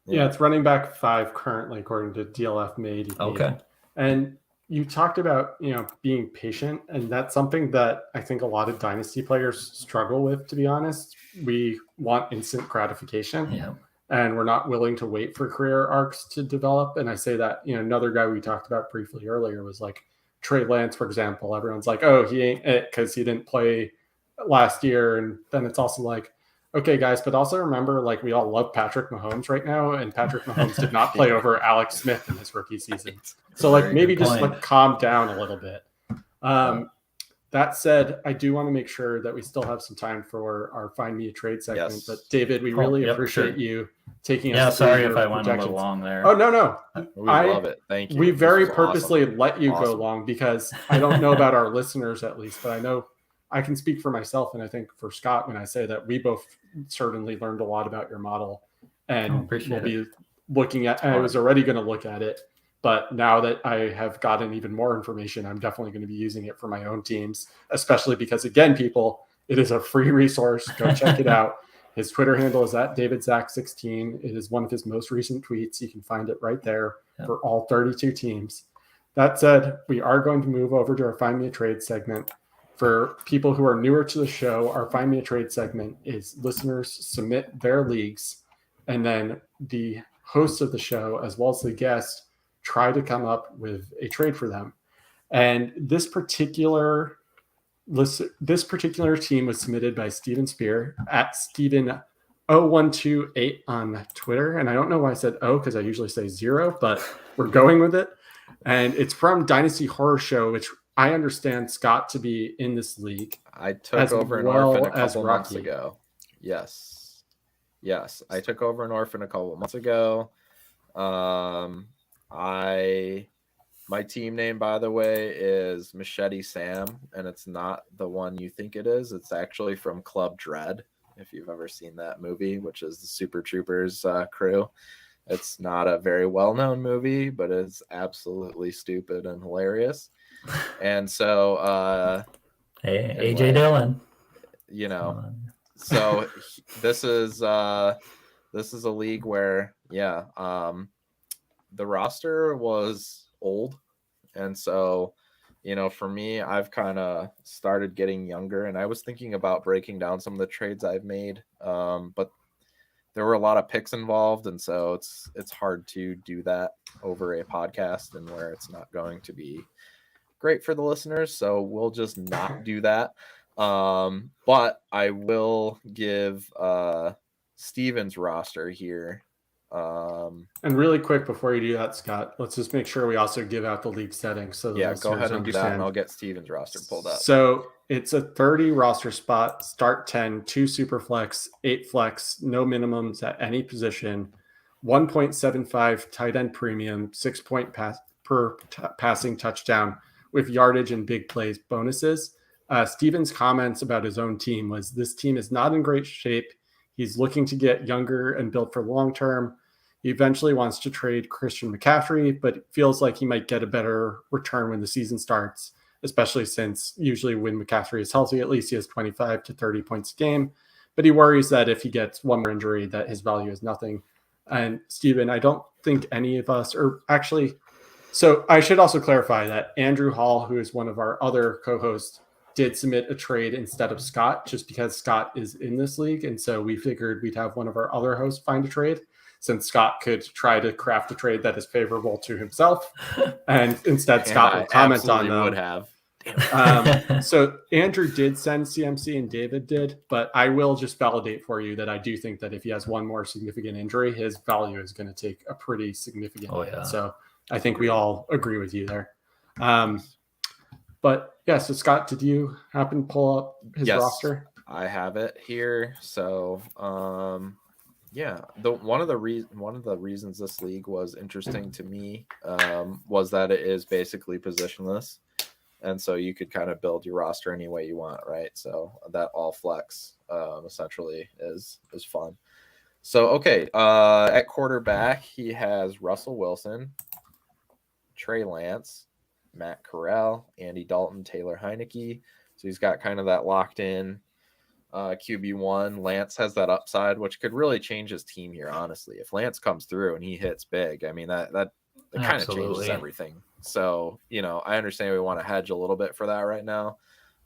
Yeah, it's running back 5 currently, according to DLF Made. Okay. And you talked about, being patient, and that's something that I think a lot of dynasty players struggle with, to be honest. We want instant gratification, and we're not willing to wait for career arcs to develop. And I say that, another guy we talked about briefly earlier was like Trey Lance, for example. Everyone's like, oh, he ain't it because he didn't play last year. And then it's also like, okay, guys, but also remember, like, we all love Patrick Mahomes right now, and Patrick Mahomes did not play over Alex Smith in his rookie season. So, like, maybe just calm down a little bit. That said, I do want to make sure that we still have some time for our Find Me a Trade segment. Yes. But, David, we really appreciate you taking us through sorry your if I went a little long there. Oh, no. I love it. Thank you. We very purposely let you go long because I don't know about our listeners, at least, but I know I can speak for myself, and I think for Scott when I say that we both certainly learned a lot about your model, and we'll be looking at. I was already going to look at it, but now that I have gotten even more information, I'm definitely going to be using it for my own teams, especially because, again, people, it is a free resource. Go check it out. His Twitter handle is at David Zäch 16. It is one of his most recent tweets. You can find it right there for all 32 teams. That said, we are going to move over to our Find Me a Trade segment. For people who are newer to the show, our Find Me a Trade segment is listeners submit their leagues, and then the host of the show, as well as the guest, try to come up with a trade for them. And this particular team was submitted by Steven Spear at Steven0128 on Twitter. And I don't know why I said O, because I usually say 0, but we're going with it. And it's from Dynasty Horror Show, which I understand Scott to be in this league. I took over an orphan a couple months ago. Yes. I took over an orphan a couple months ago. My team name, by the way, is Machete Sam, and it's not the one you think it is. It's actually from Club Dread, if you've ever seen that movie, which is the Super Troopers crew. It's not a very well-known movie, but it's absolutely stupid and hilarious. And so, hey, AJ Dillon, so this is a league where, the roster was old. And so, for me, I've kind of started getting younger, and I was thinking about breaking down some of the trades I've made. But there were a lot of picks involved, and so it's hard to do that over a podcast and where it's not going to be great for the listeners. So we'll just not do that. But I will give Steven's roster here. And really quick before you do that, Scott, let's just make sure we also give out the league settings. So go ahead and do that, and I'll get Steven's roster pulled up. So it's a 30 roster spot, start 10, 2 super flex, 8 flex, no minimums at any position, 1.75 tight end premium, 6 point per passing touchdown with yardage and big plays bonuses. Steven's comments about his own team was, this team is not in great shape. He's looking to get younger and build for long term. He eventually wants to trade Christian McCaffrey, but feels like he might get a better return when the season starts, especially since usually when McCaffrey is healthy, at least he has 25 to 30 points a game. But he worries that if he gets one more injury, that his value is nothing. And Steven, I don't think any of us, or actually, so I should also clarify that Andrew Hall, who is one of our other co-hosts, did submit a trade instead of Scott, just because Scott is in this league. And so we figured we'd have one of our other hosts find a trade, since Scott could try to craft a trade that is favorable to himself. And instead, Scott will comment on them. Would have. So Andrew did send CMC and David did, but I will just validate for you that I do think that if he has one more significant injury, his value is going to take a pretty significant hit. So I think we all agree with you there. But yeah, so Scott, did you happen to pull up his roster? I have it here. So one of the reasons this league was interesting to me was that it is basically positionless, and so you could kind of build your roster any way you want, right? So that all flex essentially is fun. So at quarterback he has Russell Wilson, Trey Lance, Matt Corral, Andy Dalton, Taylor Heineke. So he's got kind of that locked in QB1. Lance has that upside, which could really change his team here, honestly. If Lance comes through and he hits big, I mean, that kind of changes everything. So, I understand we want to hedge a little bit for that right now.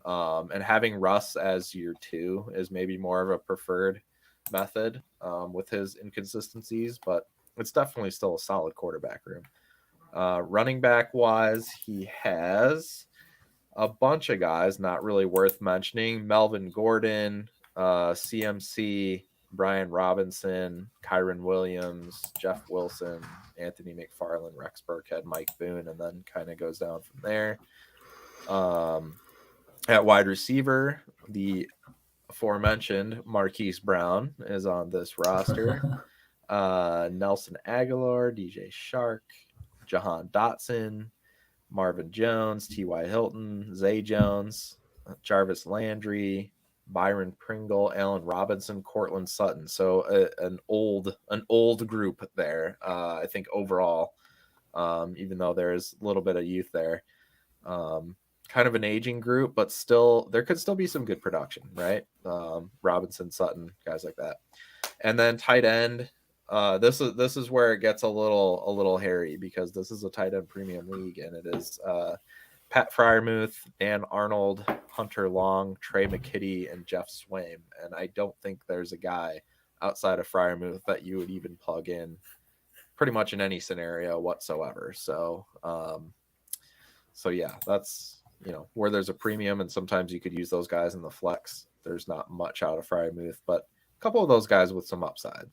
And having Russ as year 2 is maybe more of a preferred method with his inconsistencies, but it's definitely still a solid quarterback room. Running back wise, he has a bunch of guys not really worth mentioning: Melvin Gordon, CMC, Brian Robinson, Kyron Williams, Jeff Wilson, Anthony McFarland, Rex Burkhead, Mike Boone, and then kind of goes down from there. At wide receiver, the aforementioned Marquis Brown is on this roster. Nelson Aguilar, DJ Shark, Jahan Dotson, Marvin Jones, T.Y. Hilton, Zay Jones, Jarvis Landry, Byron Pringle, Allen Robinson, Cortland Sutton. So an old group there. I think overall, even though there's a little bit of youth there, kind of an aging group, but still there could still be some good production, right? Robinson, Sutton, guys like that. And then tight end. This is where it gets a little hairy, because this is a tight end premium league, and it is Pat Fryermuth, Dan Arnold, Hunter Long, Trey McKitty, and Jeff Swaim. And I don't think there's a guy outside of Fryermuth that you would even plug in pretty much in any scenario whatsoever. So, yeah, that's, where there's a premium, and sometimes you could use those guys in the flex. There's not much out of Fryermuth, but a couple of those guys with some upside.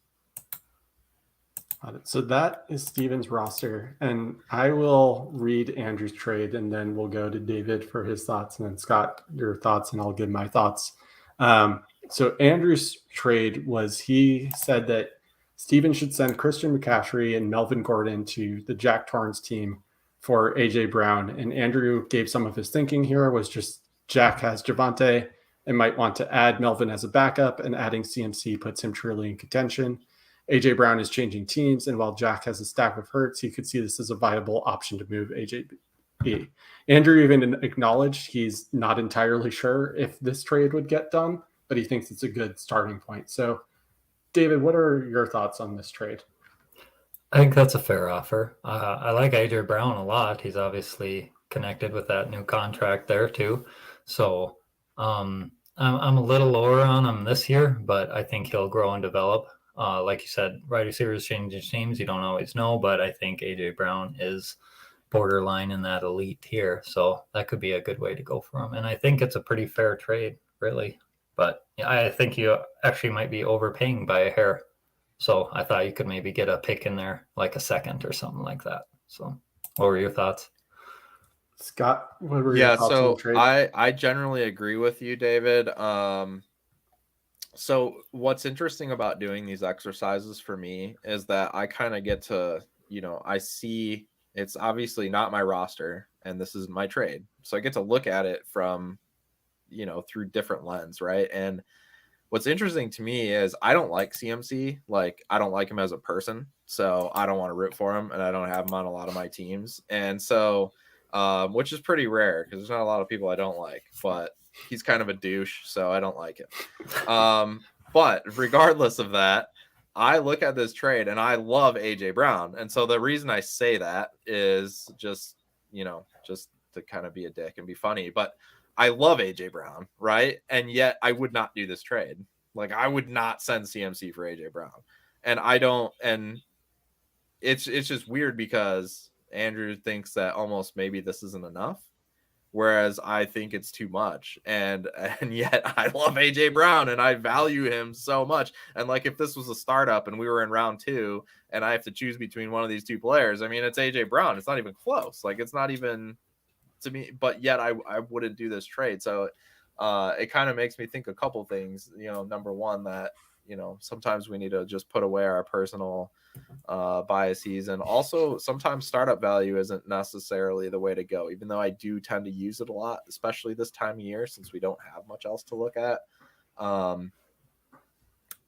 So that is Steven's roster, and I will read Andrew's trade, and then we'll go to David for his thoughts, and then Scott, your thoughts, and I'll give my thoughts. So Andrew's trade was, he said that Steven should send Christian McCaffrey and Melvin Gordon to the Jack Torrance team for AJ Brown, and Andrew gave some of his thinking here was just Jack has Javonte and might want to add Melvin as a backup, and adding CMC puts him truly in contention. AJ Brown is changing teams, and while Jack has a stack of hurts, he could see this as a viable option to move AJB. Andrew even acknowledged he's not entirely sure if this trade would get done, but he thinks it's a good starting point. So, David, what are your thoughts on this trade? I think that's a fair offer. I like AJ Brown a lot. He's obviously connected with that new contract there too. So I'm a little lower on him this year, but I think he'll grow and develop. Like you said, wide receivers changing teams, you don't always know, but I think AJ Brown is borderline in that elite tier. So that could be a good way to go for him. And I think it's a pretty fair trade, really. But I think you actually might be overpaying by a hair. So I thought you could maybe get a pick in there, like a second or something like that. So what were your thoughts? Scott, what were your thoughts on the trade? I generally agree with you, David. So what's interesting about doing these exercises for me is that I kind of get to, I see it's obviously not my roster and this is my trade. So I get to look at it from, through different lens, right? And what's interesting to me is I don't like CMC. Like, I don't like him as a person. So I don't want to root for him, and I don't have him on a lot of my teams. And so, which is pretty rare because there's not a lot of people I don't like, but he's kind of a douche, so I don't like him. But regardless of that, I look at this trade and I love AJ Brown. And so the reason I say that is just to kind of be a dick and be funny, but I love AJ Brown, right? And yet I would not do this trade. Like, I would not send CMC for AJ Brown. And I don't, and it's just weird because Andrew thinks that almost maybe this isn't enough, whereas I think it's too much. And yet I love AJ Brown and I value him so much. And like, if this was a startup and we were in round 2 and I have to choose between one of these two players, I mean, it's AJ Brown. It's not even close. Like, it's not even to me, but yet I wouldn't do this trade. So it kind of makes me think a couple things. Number one, that sometimes we need to just put away our personal biases, and also sometimes startup value isn't necessarily the way to go, even though I do tend to use it a lot, especially this time of year since we don't have much else to look at.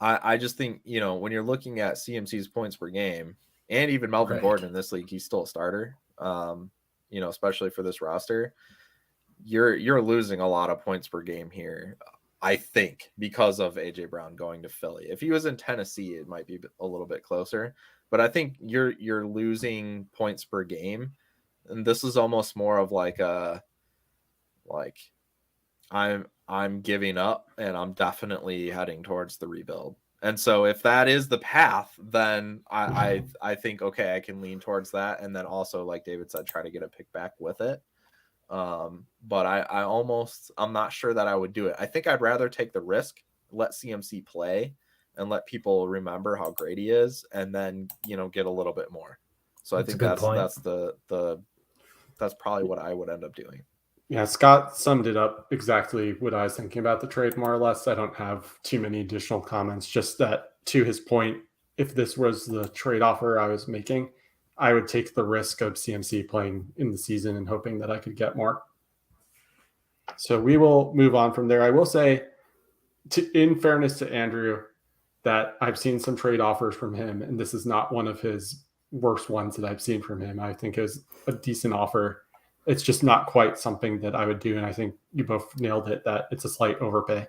I just think when you're looking at CMC's points per game, and even Melvin Gordon in this league, he's still a starter. Especially for this roster, you're losing a lot of points per game here, I think, because of AJ Brown going to Philly. If he was in Tennessee, it might be a little bit closer, but I think you're losing points per game, and this is almost more of I'm giving up, and I'm definitely heading towards the rebuild. And so if that is the path, then I think, okay, I can lean towards that. And then also, like David said, try to get a pick back with it. But I'm not sure that I would do it. I think I'd rather take the risk, let CMC play and let people remember how great he is, and then, get a little bit more. So I think that's probably what I would end up doing. Yeah, Scott summed it up exactly what I was thinking about the trade, more or less. I don't have too many additional comments, just that to his point, if this was the trade offer I was making, I would take the risk of CMC playing in the season and hoping that I could get more. So we will move on from there. I will say, in fairness to Andrew, that I've seen some trade offers from him, and this is not one of his worst ones that I've seen from him. I think it was a decent offer. It's just not quite something that I would do. And I think you both nailed it, that it's a slight overpay.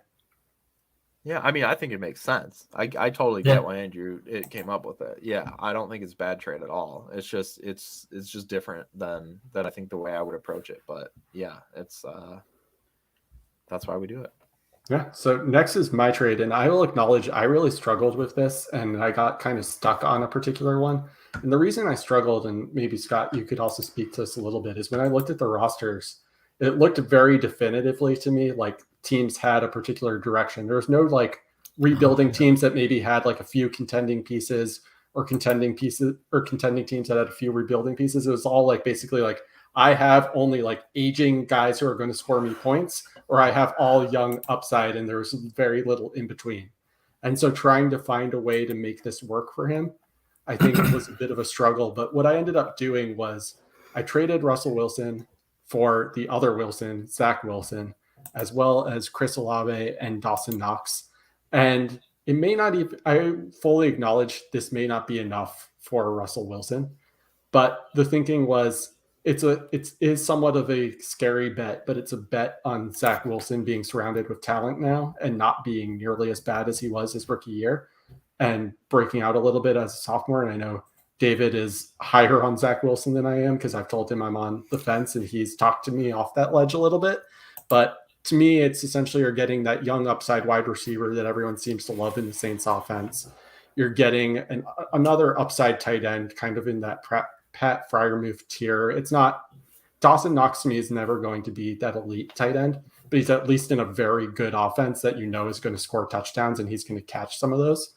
Yeah, I mean, I think it makes sense. I totally get why Andrew came up with it. Yeah, I don't think it's a bad trade at all. It's just different than I think the way I would approach it. But yeah, it's that's why we do it. Yeah. So next is my trade, and I will acknowledge I really struggled with this, and I got kind of stuck on a particular one. And the reason I struggled, and maybe Scott, you could also speak to this a little bit, is when I looked at the rosters, it looked very definitively to me like teams had a particular direction. There was no like rebuilding teams that maybe had like a few contending pieces or contending teams that had a few rebuilding pieces. It was all like basically like I have only like aging guys who are going to score me points, or I have all young upside, and there was very little in between. And so trying to find a way to make this work for him, I think it was a bit of a struggle. But what I ended up doing was I traded Russell Wilson for the other Wilson, Zach Wilson, as well as Chris Olave and Dawson Knox. And it may not even, I fully acknowledge this may not be enough for Russell Wilson, but the thinking was it is somewhat of a scary bet, but it's a bet on Zach Wilson being surrounded with talent now and not being nearly as bad as he was his rookie year and breaking out a little bit as a sophomore. And I know David is higher on Zach Wilson than I am because I've told him I'm on the fence and he's talked to me off that ledge a little bit. But to me, it's essentially you're getting that young upside wide receiver that everyone seems to love in the Saints offense. You're getting another upside tight end kind of in that Pat Freiermuth tier. It's not Dawson Knox to me is never going to be that elite tight end, but he's at least in a very good offense that you know is going to score touchdowns and he's going to catch some of those.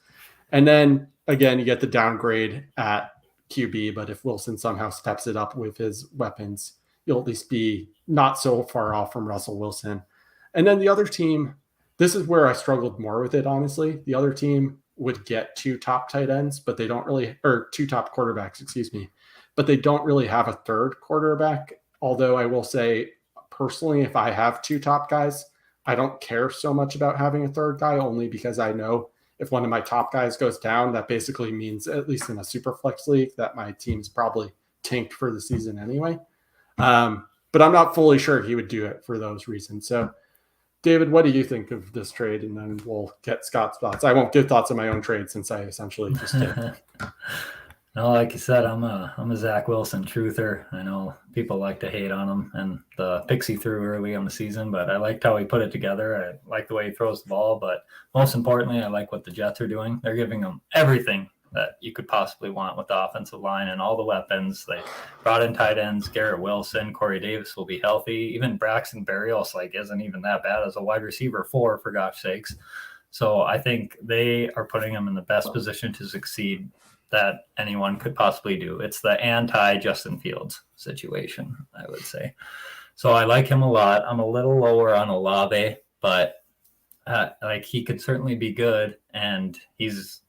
And then again, you get the downgrade at QB, but if Wilson somehow steps it up with his weapons, you'll at least be not so far off from Russell Wilson. And then the other team, this is where I struggled more with it, honestly. The other team would get two top tight ends, but they don't really, or two top quarterbacks, excuse me, but they don't really have a third quarterback. Although I will say, personally, if I have two top guys, I don't care so much about having a third guy, only because I know if one of my top guys goes down, that basically means, at least in a super flex league, that my team's probably tanked for the season anyway. But I'm not fully sure he would do it for those reasons. So, David, what do you think of this trade? And then we'll get Scott's thoughts. I won't give thoughts on my own trade since I essentially just did. No, like you said, I'm a Zach Wilson truther. I know people like to hate on him and the picks he threw early on the season, but I liked how he put it together. I like the way he throws the ball, but most importantly, I like what the Jets are doing. They're giving him everything that you could possibly want with the offensive line and all the weapons. They brought in tight ends, Garrett Wilson, Corey Davis will be healthy. Even Braxton Berrios isn't even that bad as a wide receiver for gosh sakes. So I think they are putting him in the best position to succeed that anyone could possibly do. It's the anti-Justin Fields situation, I would say. So I like him a lot. I'm a little lower on Olave, but he could certainly be good, and he's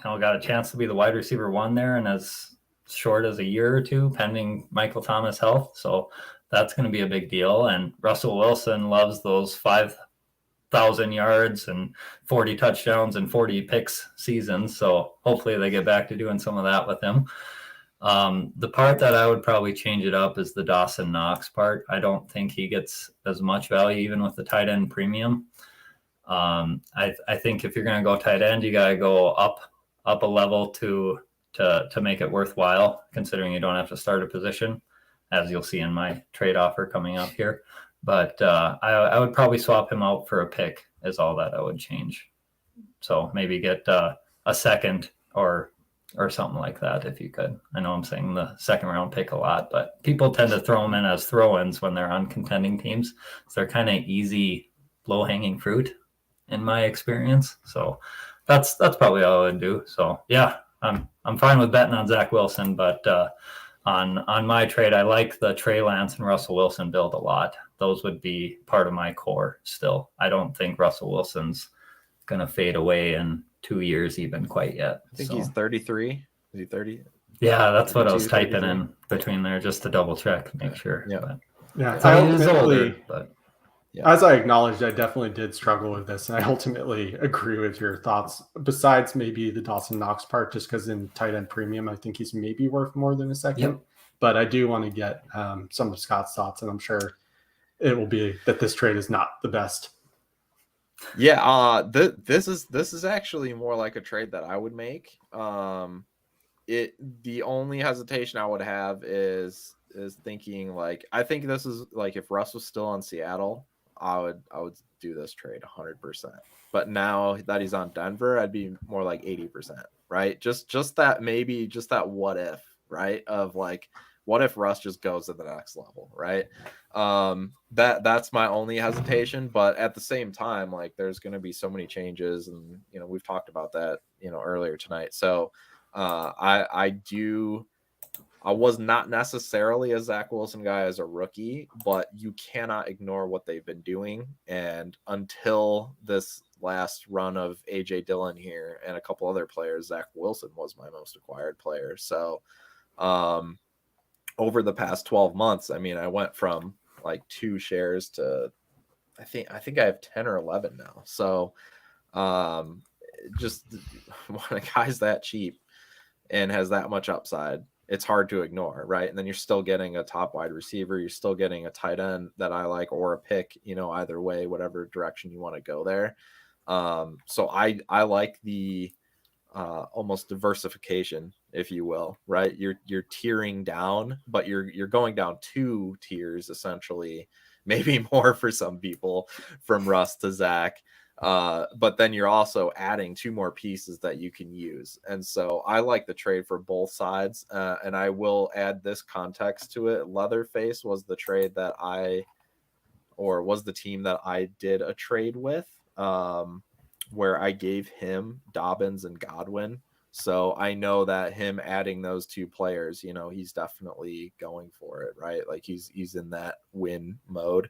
got a chance to be the wide receiver one there, and as short as a year or two, pending Michael Thomas health. So that's going to be a big deal. And Russell Wilson loves those 5,000 yards and 40 touchdowns and 40 picks seasons. So hopefully they get back to doing some of that with him. The part that I would probably change it up is the Dawson Knox part. I don't think he gets as much value even with the tight end premium. I think if you're going to go tight end, you got to go up a level to make it worthwhile, considering you don't have to start a position, as you'll see in my trade offer coming up here. But I would probably swap him out for a pick is all that I would change. So maybe get a second or something like that if you could. I know I'm saying the second round pick a lot, but people tend to throw them in as throw-ins when they're on contending teams. So they're kind of easy, low-hanging fruit in my experience. So that's probably all I would do. So yeah, I'm fine with betting on Zach Wilson, but on my trade, I like the Trey Lance and Russell Wilson build a lot. Those would be part of my core still. I don't think Russell Wilson's going to fade away in 2 years even quite yet. I think he's 33. Is he 30? Yeah, that's what I was typing in between there just to double check, make sure. Yeah. But, Yeah. I mean, he's older, but yeah. As I acknowledged, I definitely did struggle with this. And I ultimately agree with your thoughts, besides maybe the Dawson Knox part, just because in tight end premium, I think he's maybe worth more than a second. Yep. But I do want to get some of Scott's thoughts, and I'm sure it will be that this trade is not the best. Yeah, this is actually more like a trade that I would make. The only hesitation I would have is thinking like, I think this is like, if Russ was still on Seattle, I would do this trade 100%. But now that he's on Denver, I'd be more like 80%, right? Just that, maybe just that what if, right? Of like, what if Russ just goes to the next level, right? That's my only hesitation. But at the same time, like, there's going to be so many changes, and we've talked about that earlier tonight. So I was not necessarily a Zach Wilson guy as a rookie, but you cannot ignore what they've been doing. And until this last run of AJ Dillon here and a couple other players, Zach Wilson was my most acquired player. So over the past 12 months, I mean, I went from like 2 shares to I think I have 10 or 11 now. So just when a guy's that cheap and has that much upside, it's hard to ignore, right? And then you're still getting a top wide receiver, you're still getting a tight end that I like, or a pick, either way, whatever direction you want to go there. So I like the almost diversification, if you will, right? You're tiering down, but you're going down 2 tiers essentially, maybe more for some people, from Russ to Zach. But then you're also adding 2 more pieces that you can use. And so I like the trade for both sides. And I will add this context to it. Leatherface was the trade that was the team that I did a trade with, where I gave him Dobbins and Godwin. So I know that him adding those 2 players, he's definitely going for it, right? Like he's in that win mode.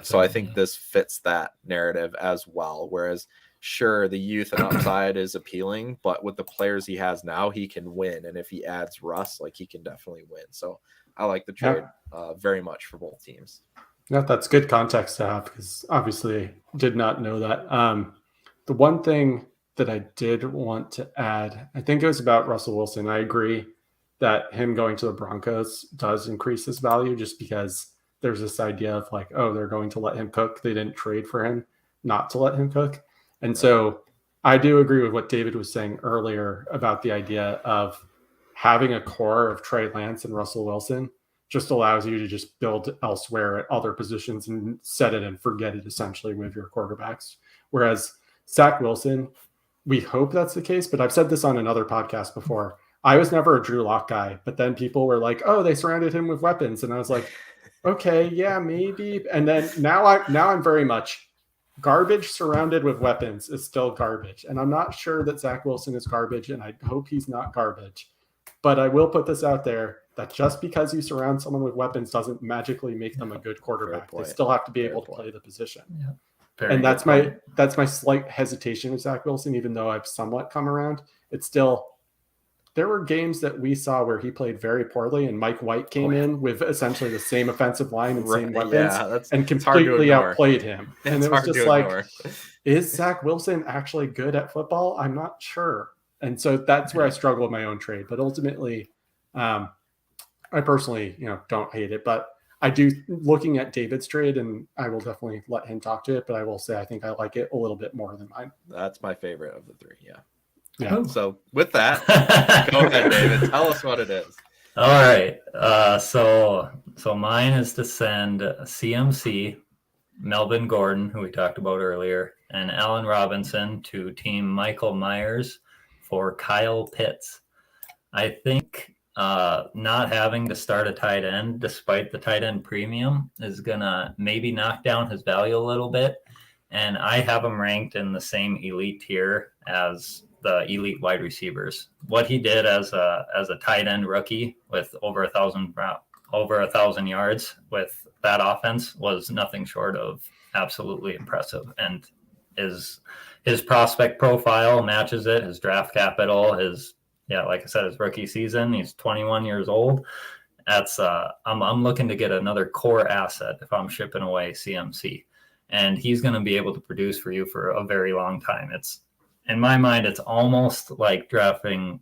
So I think this fits that narrative as well. Whereas, sure, the youth and upside is appealing, but with the players he has now, he can win. And if he adds Russ, like, he can definitely win. So I like the trade very much for both teams. Yeah, that's good context to have, because obviously did not know that. The one thing that I did want to add, I think it was about Russell Wilson. I agree that him going to the Broncos does increase his value, just because there's this idea of like, oh, they're going to let him cook. They didn't trade for him not to let him cook. And so I do agree with what David was saying earlier about the idea of having a core of Trey Lance and Russell Wilson just allows you to just build elsewhere at other positions and set it and forget it essentially with your quarterbacks. Whereas Zach Wilson, we hope that's the case, but I've said this on another podcast before. I was never a Drew Lock guy, but then people were like, oh, they surrounded him with weapons. And I was like, okay, yeah, maybe. And then now I'm very much garbage surrounded with weapons is still garbage. And I'm not sure that Zach Wilson is garbage, and I hope he's not garbage. But I will put this out there, that just because you surround someone with weapons doesn't magically make them a good quarterback. They still have to be able to play the position. Yeah. And that's my slight hesitation with Zach Wilson, even though I've somewhat come around. It's still, there were games that we saw where he played very poorly, and Mike White came in with essentially the same offensive line and same weapons and completely outplayed him. And it was just like, is Zach Wilson actually good at football? I'm not sure. And so that's where I struggle with my own trade. But ultimately, I personally, don't hate it. But I do, looking at David's trade, and I will definitely let him talk to it, but I will say I think I like it a little bit more than mine. That's my favorite of the 3, yeah. Yeah. So with that, go ahead, David. Tell us what it is. All right. So mine is to send CMC, Melvin Gordon, who we talked about earlier, and Allen Robinson to Team Michael Myers for Kyle Pitts. I think not having to start a tight end, despite the tight end premium, is going to maybe knock down his value a little bit. And I have him ranked in the same elite tier as the elite wide receivers. What he did as a tight end rookie with over 1,000 yards with that offense was nothing short of absolutely impressive. And his prospect profile matches it. His draft capital, like I said, his rookie season. He's 21 years old. That's I'm looking to get another core asset if I'm shipping away CMC, and he's going to be able to produce for you for a very long time. It's, in my mind, it's almost like drafting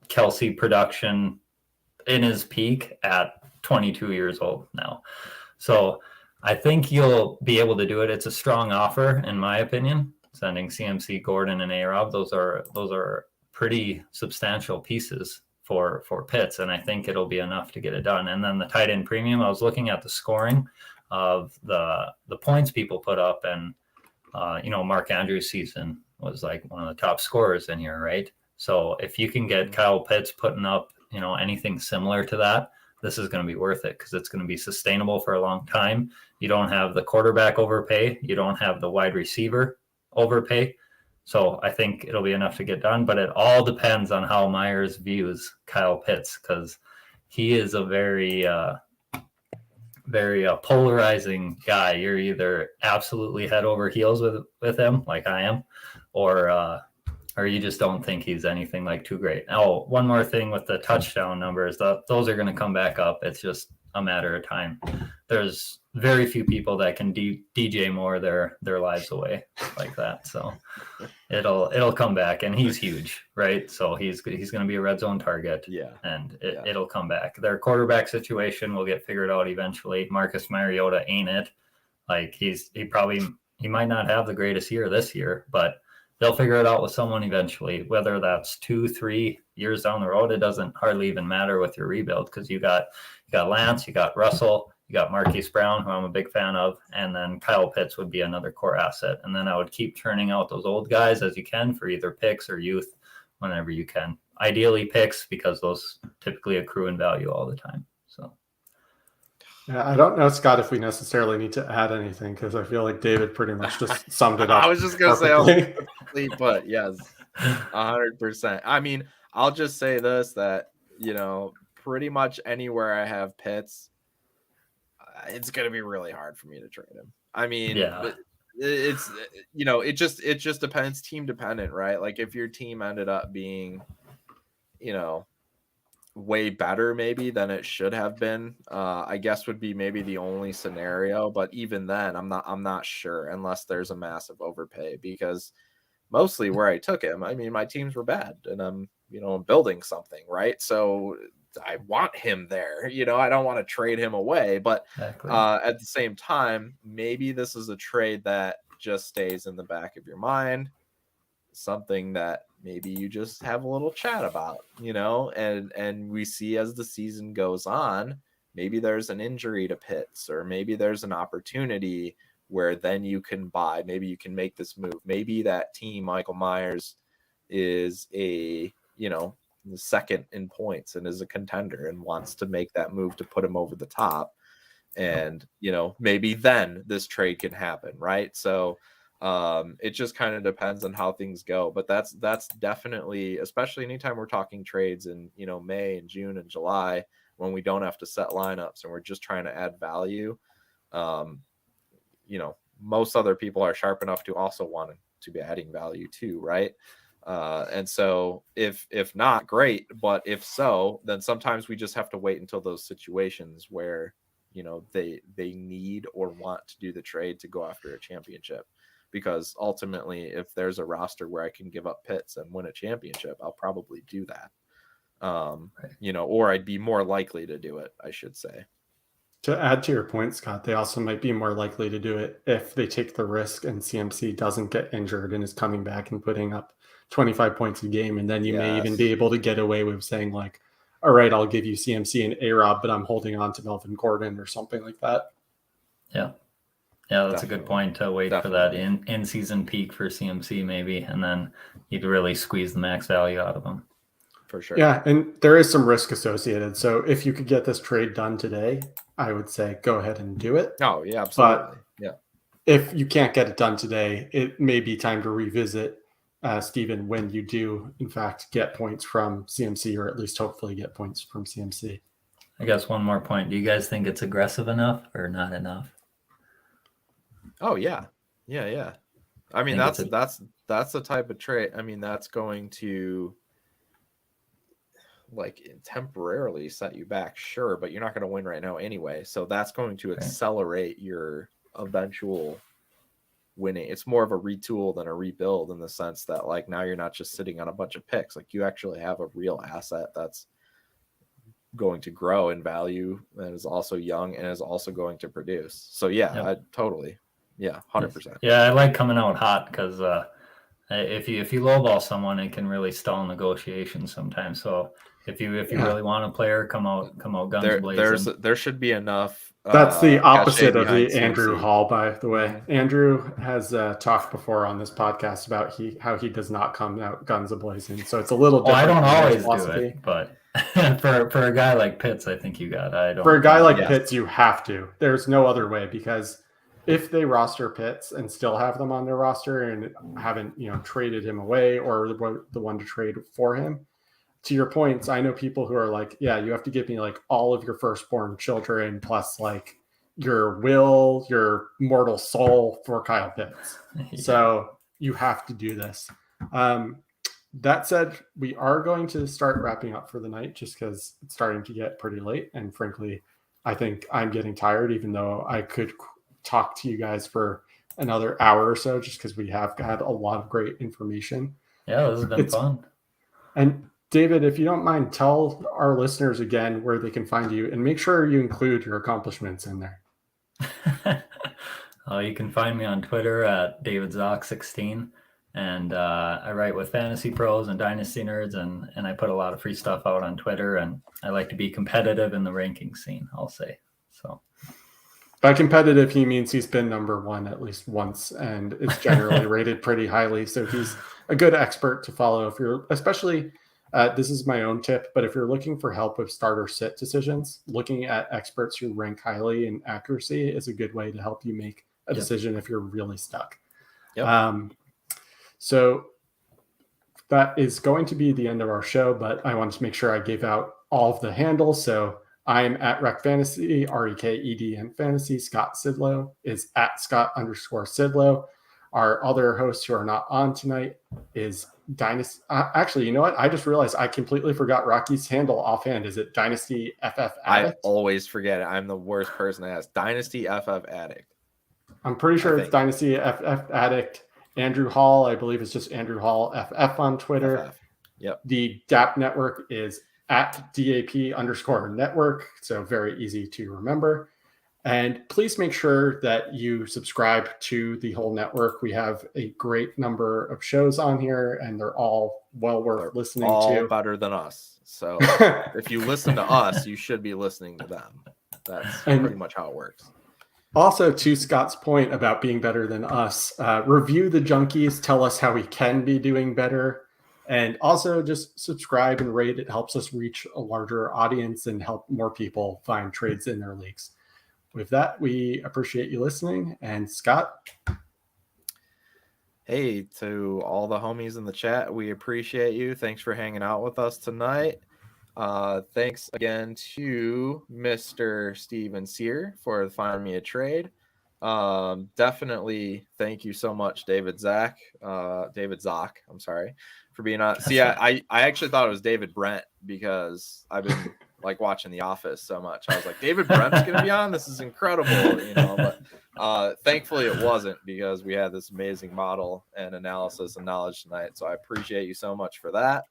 Kelsey production in his peak at 22 years old now. So I think you'll be able to do it. It's a strong offer, in my opinion. Sending CMC, Gordon, and A-Rob, those are pretty substantial pieces for Pitts, and I think it'll be enough to get it done. And then the tight end premium, I was looking at the scoring of the points people put up, and Mark Andrews' season was like one of the top scorers in here, right? So if you can get Kyle Pitts putting up, anything similar to that, this is going to be worth it because it's going to be sustainable for a long time. You don't have the quarterback overpay. You don't have the wide receiver overpay. So I think it'll be enough to get done, but it all depends on how Myers views Kyle Pitts, because he is a very polarizing guy. You're either absolutely head over heels with him, like I am, or you just don't think he's anything like too great. Oh, one more thing with the touchdown numbers, those are going to come back up. It's just a matter of time. There's very few people that can DJ Moore their lives away like that. So it'll come back, and he's huge, right? So he's going to be a red zone target. Yeah. And it'll come back. Their quarterback situation will get figured out eventually. Marcus Mariota ain't it. Like he might not have the greatest year this year, but they'll figure it out with someone eventually, whether that's 2-3 years down the road. It doesn't hardly even matter with your rebuild, because you got Lance, you got Russell, you got Marquis Brown, who I'm a big fan of, and then Kyle Pitts would be another core asset. And then I would keep turning out those old guys as you can for either picks or youth whenever you can. Ideally picks, because those typically accrue in value all the time. So yeah, I don't know, Scott, if we necessarily need to add anything, because I feel like David pretty much just summed it up. I was just going to say, but yes, 100%. I mean, I'll just say this, that, pretty much anywhere I have Pitts, it's going to be really hard for me to trade him. I mean, it's, it just depends, team dependent, right? Like if your team ended up being, way better maybe than it should have been, I guess would be maybe the only scenario. But even then, I'm not sure, unless there's a massive overpay, because mostly where I took him, I mean, my teams were bad, and I'm building something, right? So I want him there. I don't want to trade him away, but exactly. At the same time, maybe this is a trade that just stays in the back of your mind, something that maybe you just have a little chat about, and we see as the season goes on, maybe there's an injury to Pitts, or maybe there's an opportunity where then you can buy, maybe you can make this move. Maybe that team, Michael Myers, is a, the second in points and is a contender and wants to make that move to put him over the top. And, maybe then this trade can happen. Right. So it just kind of depends on how things go, but that's definitely, especially anytime we're talking trades in, May and June and July, when we don't have to set lineups and we're just trying to add value. Most other people are sharp enough to also want to be adding value too. Right. And so if not, great, but if so, then sometimes we just have to wait until those situations where, they need or want to do the trade to go after a championship. Because ultimately, if there's a roster where I can give up Pitts and win a championship, I'll probably do that. Or I'd be more likely to do it, I should say. To add to your point, Scott, they also might be more likely to do it if they take the risk and CMC doesn't get injured and is coming back and putting up 25 points a game. And then you may even be able to get away with saying like, all right, I'll give you CMC and A-Rob, but I'm holding on to Melvin Gordon or something like that. Yeah. Yeah, that's a good point, to wait for that in-season peak for CMC maybe, and then you'd really squeeze the max value out of them. For sure. Yeah, and there is some risk associated. So if you could get this trade done today, I would say go ahead and do it. Oh, yeah, absolutely. But if you can't get it done today, it may be time to revisit, Stephen, when you do, in fact, get points from CMC, or at least hopefully get points from CMC. I guess one more point. Do you guys think it's aggressive enough or not enough? Oh yeah. I mean, that's the type of trade. I mean, that's going to like temporarily set you back, sure, but you're not going to win right now anyway. So that's going to accelerate your eventual winning. It's more of a retool than a rebuild, in the sense that like now you're not just sitting on a bunch of picks. Like you actually have a real asset that's going to grow in value and is also young and is also going to produce. So yeah, I totally. Yeah, 100%. Yeah, I like coming out hot because if you lowball someone, it can really stall negotiations sometimes. So if you really want a player, come out guns blazing. There should be enough. That's the opposite of the CMC. Andrew Hall, by the way. Andrew has talked before on this podcast about how he does not come out guns blazing. So it's a little different. I don't always do it, but for a guy like Pitts, I think you got. For a guy like Pitts, you have to. There's no other way, because if they roster Pitts and still have them on their roster and haven't, traded him away or the one to trade for him, to your points, I know people who are like, yeah, you have to give me like all of your firstborn children plus like your will, your mortal soul for Kyle Pitts. Yeah. So you have to do this. That said, we are going to start wrapping up for the night just because it's starting to get pretty late. And frankly, I think I'm getting tired, even though I could talk to you guys for another hour or so, just because we have had a lot of great information. Yeah, this has been fun. And David, if you don't mind, tell our listeners again where they can find you, and make sure you include your accomplishments in there. You can find me on Twitter at David Zäch 16, and I write with Fantasy Pros and Dynasty Nerds, and I put a lot of free stuff out on Twitter, and I like to be competitive in the ranking scene, I'll say. So by competitive, he means he's been number one at least once, and is generally rated pretty highly. So he's a good expert to follow if you're, especially. This is my own tip, but if you're looking for help with starter sit decisions, looking at experts who rank highly in accuracy is a good way to help you make a decision if you're really stuck. Yep. So that is going to be the end of our show, but I wanted to make sure I gave out all of the handles. So I'm at Rec Fantasy, REKEDN Fantasy. Scott Sidlow is at Scott_Sidlow. Our other hosts who are not on tonight is Dynasty. Actually, you know what? I just realized I completely forgot Rocky's handle offhand. Is it Dynasty FF Addict? I always forget it. I'm the worst person to ask. Dynasty FF Addict. I'm pretty sure it's Dynasty FF Addict. Andrew Hall, I believe, is just Andrew Hall FF on Twitter. FF. Yep. The DAP network is at DAP_network. So very easy to remember. And please make sure that you subscribe to the whole network. We have a great number of shows on here, and they're all well worth listening to. All better than us. So if you listen to us, you should be listening to them. That's pretty much how it works. Also, to Scott's point about being better than us, review the Junkies. Tell us how we can be doing better. And also just subscribe and rate. It helps us reach a larger audience and help more people find trades in their leagues. With that, we appreciate you listening. And Scott? Hey, to all the homies in the chat, we appreciate you. Thanks for hanging out with us tonight. Thanks again to Mr. Steven Sear for finding me a trade. Definitely thank you so much, David Zäch. David Zäch, I'm sorry, for being on. See, I actually thought it was David Brent because I've been like watching The Office so much. I was like, David Brent's gonna be on. This is incredible, but thankfully it wasn't, because we had this amazing model and analysis and knowledge tonight. So I appreciate you so much for that.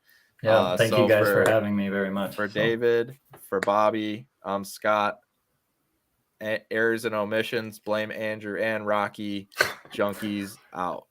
Yeah, thank you guys for having me very much. For David, for Bobby, I'm Scott. Errors and omissions, blame Andrew and Rocky. Junkies out.